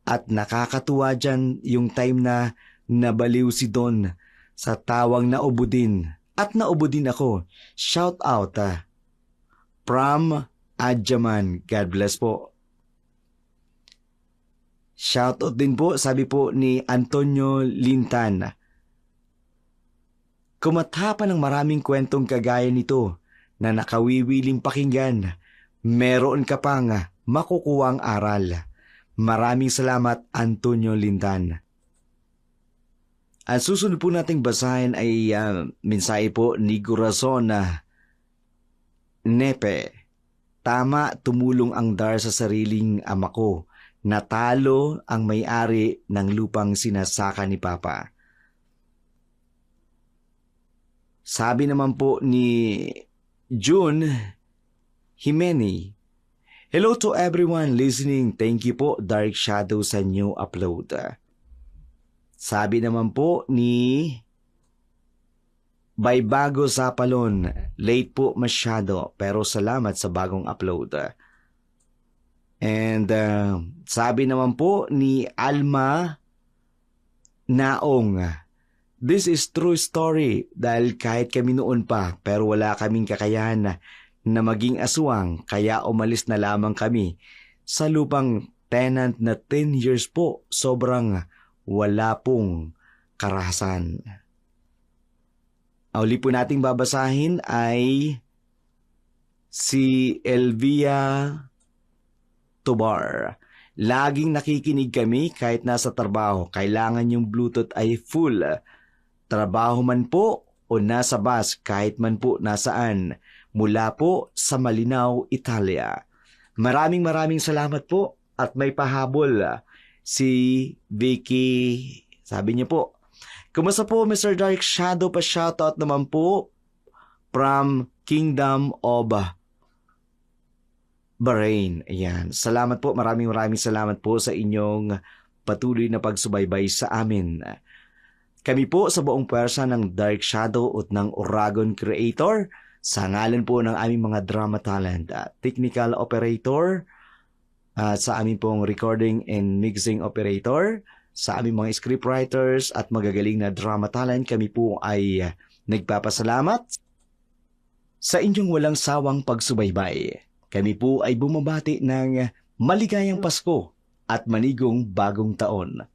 At nakakatuwa dyan yung time na nabaliw si Don sa tawang naubo din. At naubo din ako. Shout out from Adjaman. God bless po. Shout out din po, sabi po ni Antonio Lintan. Kumatha pa ng maraming kwentong kagaya nito na nakawiwiling pakinggan. Meron ka pang makukuwang aral. Maraming salamat, Antonio Lintan. Ang susunod po nating basahin ay mensahe po ni Corazon Nepe. Tama, tumulong ang dar sa sariling ama ko. Natalo ang may-ari ng lupang sinasaka ni Papa. Sabi naman po ni June Jimeni, hello to everyone listening. Thank you po, Dark Shadow, sa new upload. Sabi naman po ni Baybago Zapalon, late po masyado pero salamat sa bagong upload. And sabi naman po ni Alma Naong, this is true story dahil kahit kami noon pa pero wala kaming kakayahan na maging aswang kaya umalis na lamang kami sa lupang tenant na 10 years po. Sobrang wala pong karahasan. Uli po nating babasahin ay si Elvia Tobar. Laging nakikinig kami kahit nasa trabaho. Kailangan yung Bluetooth ay full. Trabaho man po o nasa bus, kahit man po nasaan. Mula po sa Malinaw, Italia. Maraming salamat po at may pahabol si Vicky. Sabi niya po, kumusta po Mr. Dark Shadow? Pa-shoutout naman po from Kingdom of Bahrain. Ayan. Salamat po. Maraming salamat po sa inyong patuloy na pagsubaybay sa amin. Kami po sa buong pwersa ng Dark Shadow at ng Oragon Creator, sa ngalan po ng aming mga drama talent, technical operator, sa aming pong recording and mixing operator, sa aming mga scriptwriters at magagaling na drama talent, kami po ay nagpapasalamat sa inyong walang sawang pagsubaybay. Kami po ay bumabati ng maligayang Pasko at manigong bagong taon.